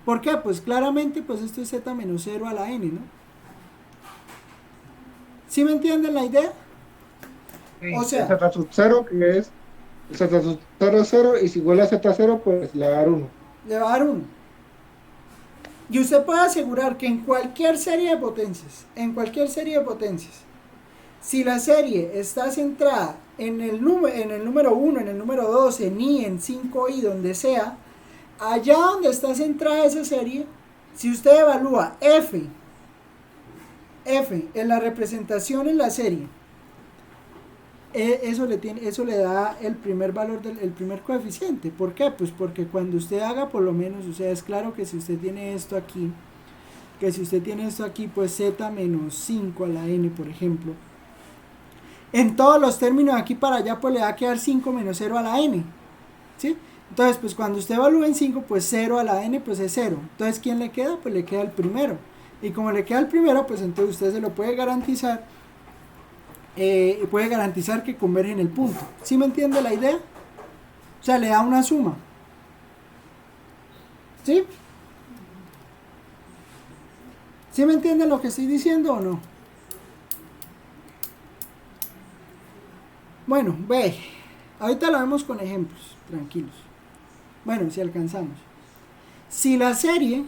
¿Por qué? Pues claramente, pues esto es z menos 0 a la n, ¿no? ¿Sí me entienden la idea? Sí, o sea, z sub 0, que es z sub 0 es 0, y si vuelve a z0, pues le va a dar 1. Le va a dar 1. Y usted puede asegurar que en cualquier serie de potencias, si la serie está centrada en el número 1, en el número 2, en i, en 5i, donde sea, allá donde está centrada esa serie, si usted evalúa f en la representación en la serie, eso le da el primer valor, el primer coeficiente. ¿Por qué? Pues porque cuando usted haga por lo menos, o sea, es claro que si usted tiene esto aquí, pues z menos 5 a la n, por ejemplo, en todos los términos de aquí para allá, pues le va a quedar 5 menos 0 a la n, ¿sí? Entonces, pues cuando usted evalúa en 5, pues 0 a la n, pues es 0. Entonces, ¿quién le queda? Pues le queda el primero. Y como le queda el primero, pues entonces usted se lo puede garantizar, que converge en el punto. ¿Sí me entiende la idea? O sea, le da una suma. ¿Sí? ¿Sí me entiende lo que estoy diciendo o no? Bueno, ve. Ahorita lo vemos con ejemplos, tranquilos. Bueno, si alcanzamos. Si la serie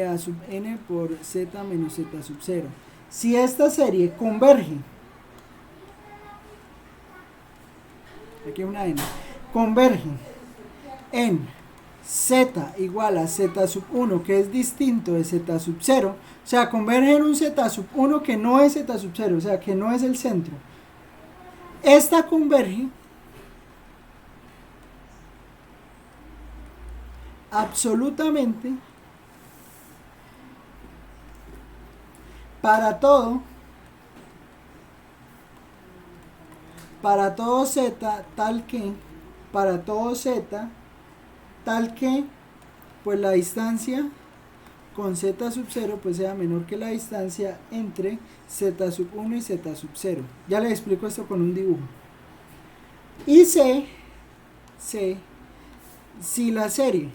a sub n por z menos z sub 0, si esta serie converge, aquí una n, converge en z igual a z sub 1, que es distinto de z sub 0, o sea, converge en un z sub 1 que no es z sub 0, o sea, que no es el centro. Esta converge absolutamente para todo z tal que pues la distancia con z sub 0 pues sea menor que la distancia entre z sub 1 y z sub 0. Ya les explico esto con un dibujo. Y si la serie,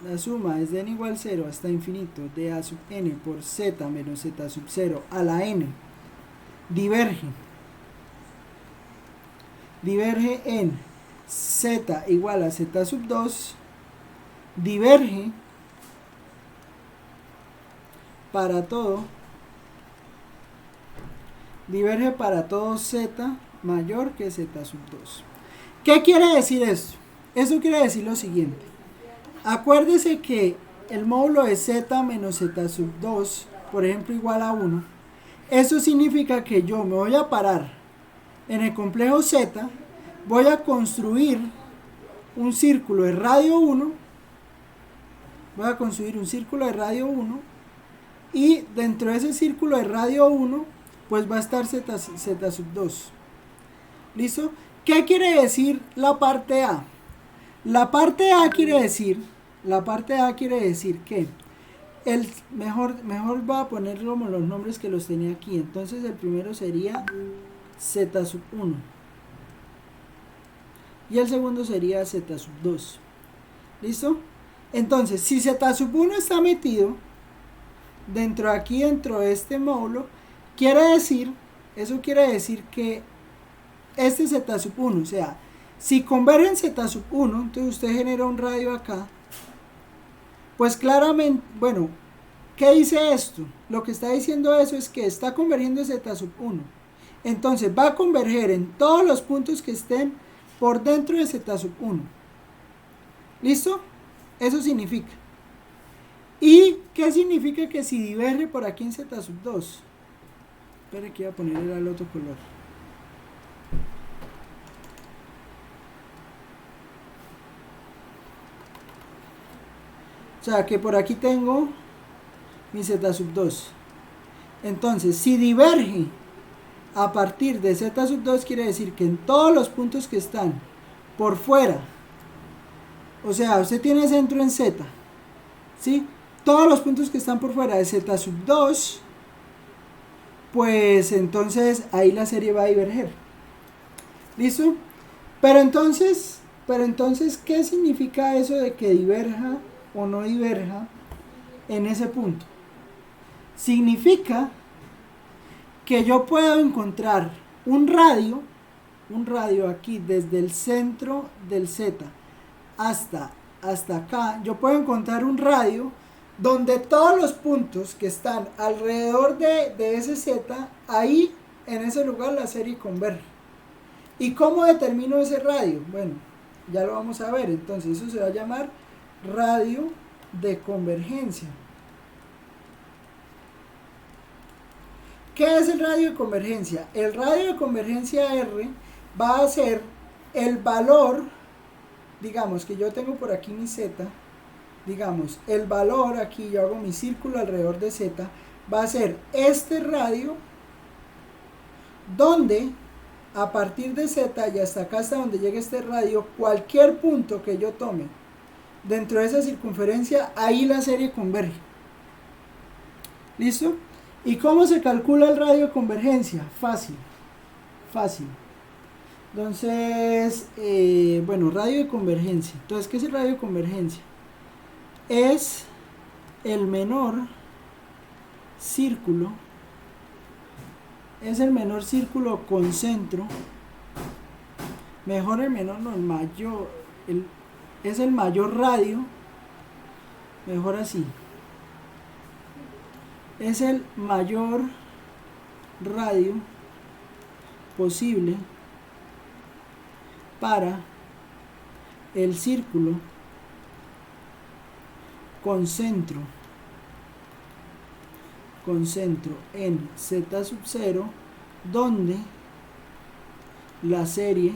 la suma es de n igual 0 hasta infinito de a sub n por z menos z sub 0 a la n diverge en z igual a z sub 2, diverge para todo z mayor que z sub 2. ¿Qué quiere decir esto? Eso quiere decir lo siguiente. Acuérdese que el módulo de z menos z sub 2, por ejemplo, igual a 1. Eso significa que yo me voy a parar en el complejo z, voy a construir un círculo de radio 1, y dentro de ese círculo de radio 1, pues va a estar z sub 2. ¿Listo? ¿Qué quiere decir la parte A? La parte A quiere decir que mejor va a poner como los nombres que los tenía aquí. Entonces el primero sería z sub 1 y el segundo sería z sub 2. ¿Listo? Entonces, si z sub 1 está metido dentro de este módulo, eso quiere decir que este z sub 1, o sea, si convergen z sub 1, entonces usted genera un radio acá, pues claramente, bueno, ¿qué dice esto? Lo que está diciendo eso es que está convergiendo z sub 1, entonces va a converger en todos los puntos que estén por dentro de z sub 1. ¿Listo? Eso significa. ¿Y qué significa que si diverge por aquí en z sub 2? Espera que iba a poner el otro color. O sea, que por aquí tengo mi z sub 2. Entonces, si diverge a partir de z sub 2, quiere decir que en todos los puntos que están por fuera, o sea, usted tiene centro en z, ¿sí? Todos los puntos que están por fuera de z sub 2, pues entonces ahí la serie va a diverger. ¿Listo? Pero entonces, ¿qué significa eso de que diverja o no diverja en ese punto? Significa que yo puedo encontrar un radio aquí desde el centro del z hasta acá. Yo puedo encontrar un radio donde todos los puntos que están alrededor de ese z, ahí en ese lugar la serie converge. ¿Y cómo determino ese radio? Bueno, ya lo vamos a ver. Entonces eso se va a llamar radio de convergencia. ¿Qué es el radio de convergencia? El radio de convergencia R va a ser el valor, digamos que yo tengo por aquí mi Z, digamos, el valor aquí, yo hago mi círculo alrededor de Z, va a ser este radio, donde a partir de Z y hasta acá, hasta donde llegue este radio, cualquier punto que yo tome dentro de esa circunferencia, ahí la serie converge. ¿Listo? ¿Y cómo se calcula el radio de convergencia? Fácil, fácil. Entonces, bueno, radio de convergencia. Entonces, ¿qué es el radio de convergencia? Es el menor círculo, con centro, mejor el menor, no el mayor, es el mayor radio, mejor así, es el mayor radio posible para el círculo con centro en Z sub 0, donde la serie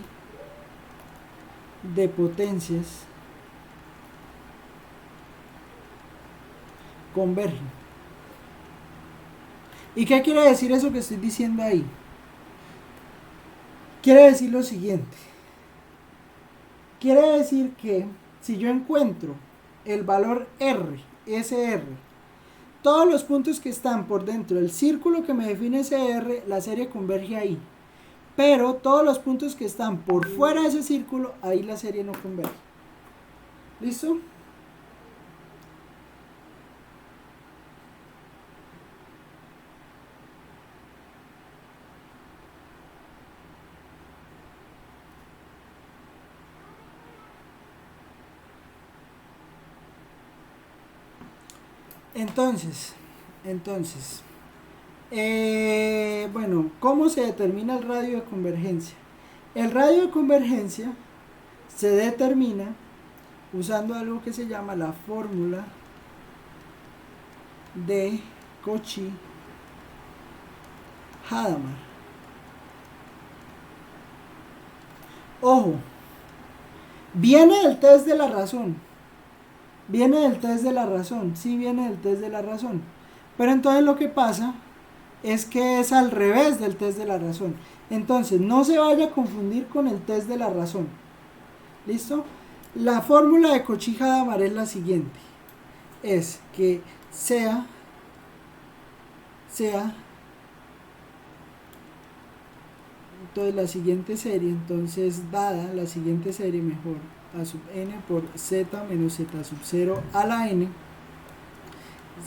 de potencias convergen. ¿Y qué quiere decir eso que estoy diciendo ahí? Quiere decir lo siguiente. Quiere decir que si yo encuentro el valor R, SR, todos los puntos que están por dentro del círculo que me define ese R, la serie converge ahí. Pero todos los puntos que están por fuera de ese círculo, ahí la serie no converge. ¿Listo? Entonces, bueno, ¿cómo se determina el radio de convergencia? El radio de convergencia se determina usando algo que se llama la fórmula de Cauchy-Hadamard. Ojo, viene del test de la razón. Sí, viene del test de la razón. Pero entonces lo que pasa es que es al revés del test de la razón. Entonces, no se vaya a confundir con el test de la razón. ¿Listo? La fórmula de Cauchy-Hadamard es la siguiente. Es que sea entonces la siguiente serie, dada la siguiente serie, mejor, a sub n por z menos z sub 0 a la n,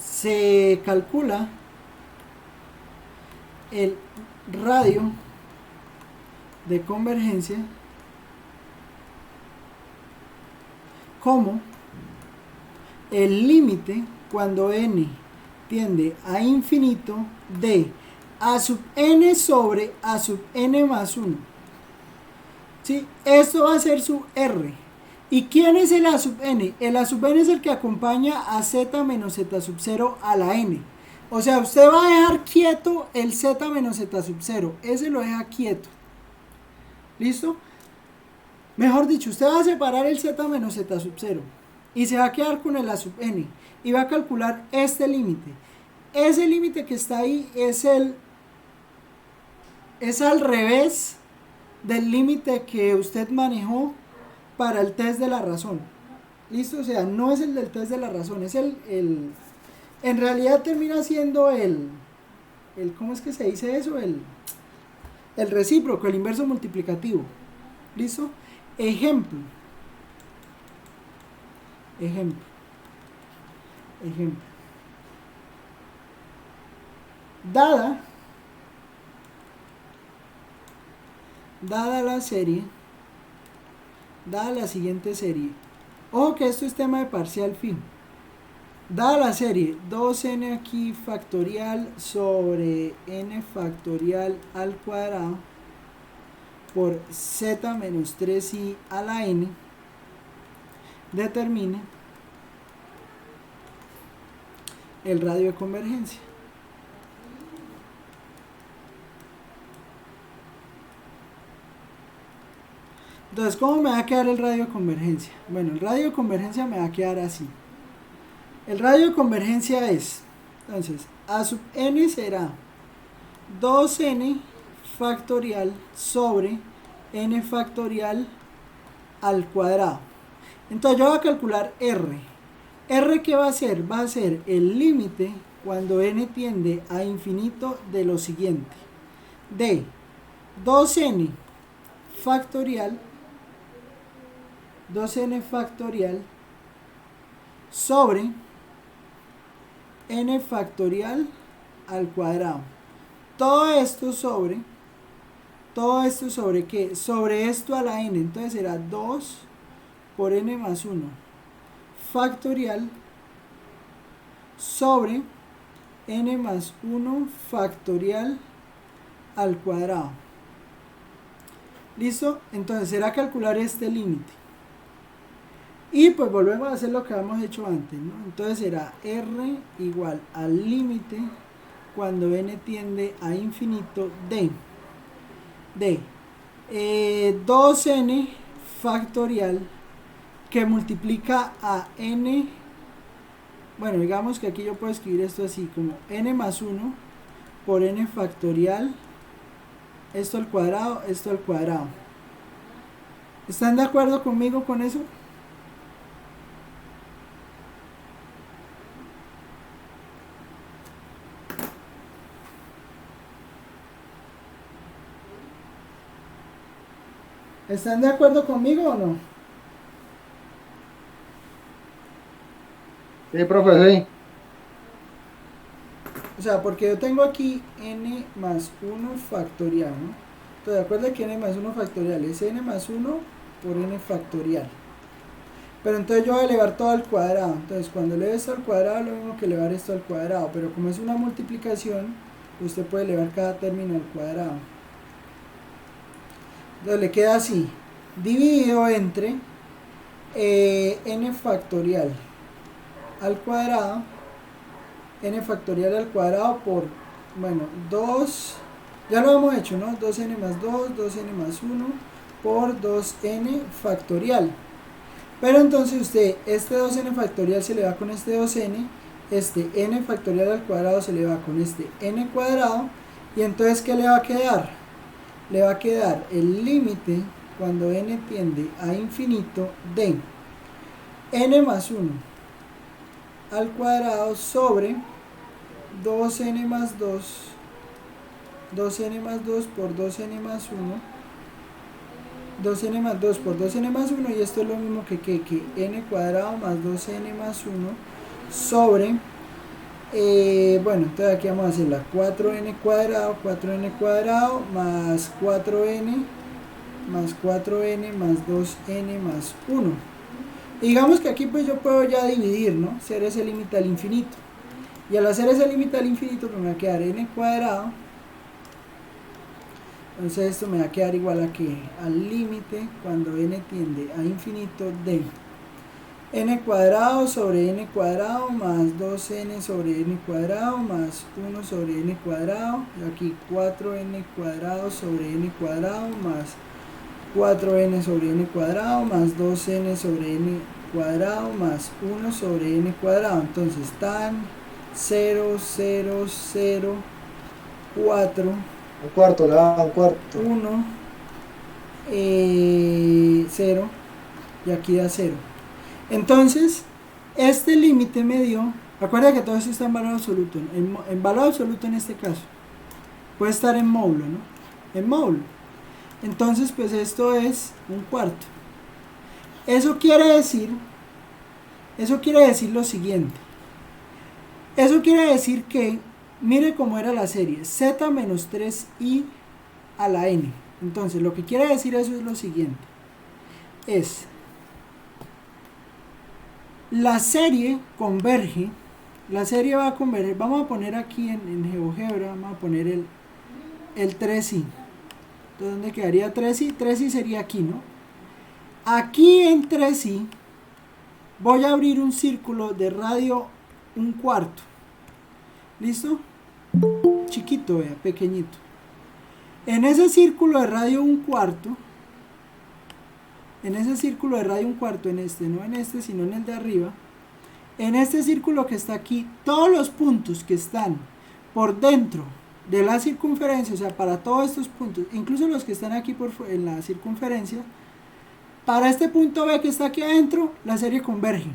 se calcula el radio de convergencia como el límite cuando n tiende a infinito de a sub n sobre a sub n más 1. ¿Sí? Esto va a ser su R. ¿Y quién es el a sub n? El a sub n es el que acompaña a z menos z sub 0 a la n. O sea, usted va a dejar quieto el z menos z sub 0. Ese lo deja quieto. ¿Listo? Mejor dicho, usted va a separar el z menos z sub 0 y se va a quedar con el a sub n y va a calcular este límite. Ese límite que está ahí es al revés del límite que usted manejó para el test de la razón. ¿Listo? O sea, no es el del test de la razón, es en realidad termina siendo ¿cómo es que se dice eso? El recíproco, el inverso multiplicativo. ¿Listo? Ejemplo. Dada la siguiente serie, ojo que esto es tema de parcial fijo. Dada la serie 2n aquí factorial sobre n factorial al cuadrado por z menos 3i a la n, determine el radio de convergencia. Entonces, ¿cómo me va a quedar el radio de convergencia? Bueno, el radio de convergencia me va a quedar así. El radio de convergencia es, entonces, a sub n será 2n factorial sobre n factorial al cuadrado. Entonces yo voy a calcular r. ¿R qué va a ser? Va a ser el límite cuando n tiende a infinito de lo siguiente. De 2n factorial sobre n factorial al cuadrado. Todo esto sobre ¿qué? Sobre esto a la n. Entonces será 2 por n más 1 factorial sobre n más 1 factorial al cuadrado. ¿Listo? Entonces será calcular este límite. Y pues volvemos a hacer lo que habíamos hecho antes, ¿no? Entonces será r igual al límite cuando n tiende a infinito de 2n factorial que multiplica a n. Bueno, digamos que aquí yo puedo escribir esto así como n más 1 por n factorial, esto al cuadrado, esto al cuadrado. ¿Están de acuerdo conmigo con eso? ¿Están de acuerdo conmigo o no? Sí, profe, sí. O sea, porque yo tengo aquí n más 1 factorial, ¿no? Entonces, acuérdense que n más 1 factorial es n más 1 por n factorial. Pero entonces yo voy a elevar todo al cuadrado. Entonces, cuando eleve esto al cuadrado, lo mismo que elevar esto al cuadrado. Pero como es una multiplicación, usted puede elevar cada término al cuadrado. Entonces, le queda así. Dividido entre n factorial al cuadrado, n factorial al cuadrado por, bueno, 2, ya lo hemos hecho, ¿no? 2n más 2, 2n más 1 por 2n factorial. Pero entonces usted, este 2n factorial se le va con este 2n, este n factorial al cuadrado se le va con este n cuadrado, y entonces ¿qué le va a quedar? Le va a quedar el límite cuando n tiende a infinito de n más 1 al cuadrado sobre 2n más 2, 2n más 2 por 2n más 1, 2n más 2 por 2n más 1, y esto es lo mismo que n cuadrado más 2n más 1 sobre, bueno, entonces aquí vamos a hacer la 4n cuadrado más 4n más 4n más 2n más 1. Y digamos que aquí pues yo puedo ya dividir, ¿no? Hacer ese límite al infinito. Y al hacer ese límite al infinito pues me va a quedar n cuadrado. Entonces esto me va a quedar igual a que al límite cuando n tiende a infinito de n cuadrado sobre n cuadrado más 2n sobre n cuadrado más 1 sobre n cuadrado, y aquí 4n cuadrado sobre n cuadrado más 4n sobre n cuadrado más 2n sobre n cuadrado más 1 sobre n cuadrado. Entonces tan 0, 0, 0, 4, Un cuarto, le da un cuarto. 1, 0, y aquí da 0. Entonces, este límite me dio, recuerda que todo esto está en valor absoluto, en valor absoluto en este caso, puede estar en módulo, ¿no? En módulo. Entonces, pues esto es un cuarto. Eso quiere decir lo siguiente. Eso quiere decir que, mire cómo era la serie, z menos 3i a la n. Entonces, lo que quiere decir eso es lo siguiente. Es, la serie converge, la serie va a converger, vamos a poner aquí en GeoGebra, vamos a poner el 3i. Entonces, ¿dónde quedaría 3i? 3i sería aquí, ¿no? Aquí en 3i voy a abrir un círculo de radio un cuarto. ¿Listo? Chiquito, vea, pequeñito. En ese círculo de radio 1/4, en ese círculo de radio 1/4, en este, no en este, sino en el de arriba, en este círculo que está aquí, todos los puntos que están por dentro de la circunferencia, o sea, para todos estos puntos, incluso los que están aquí en la circunferencia, para este punto B que está aquí adentro, la serie converge.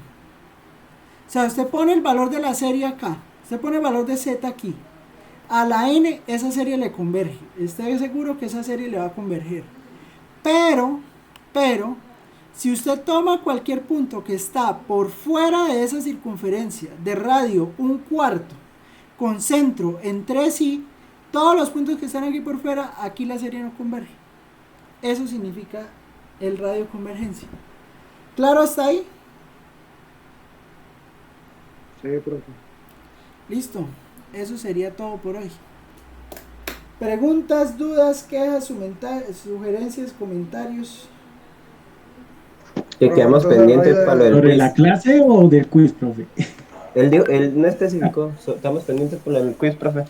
O sea, usted pone el valor de la serie acá, usted pone el valor de Z aquí, a la n esa serie le converge, esté seguro que esa serie le va a converger. Pero, si usted toma cualquier punto que está por fuera de esa circunferencia de radio 1/4 con centro entre sí, todos los puntos que están aquí por fuera, aquí la serie no converge. Eso significa el radio convergencia. ¿Claro hasta ahí? Sí, profe. Listo. Eso sería todo por hoy. Preguntas, dudas, quejas, sugerencias, comentarios. Que quedamos pendientes para lo del ¿Sobre quiz. la clase o del quiz, profe? Él no especificó, estamos pendientes por lo del quiz, profe.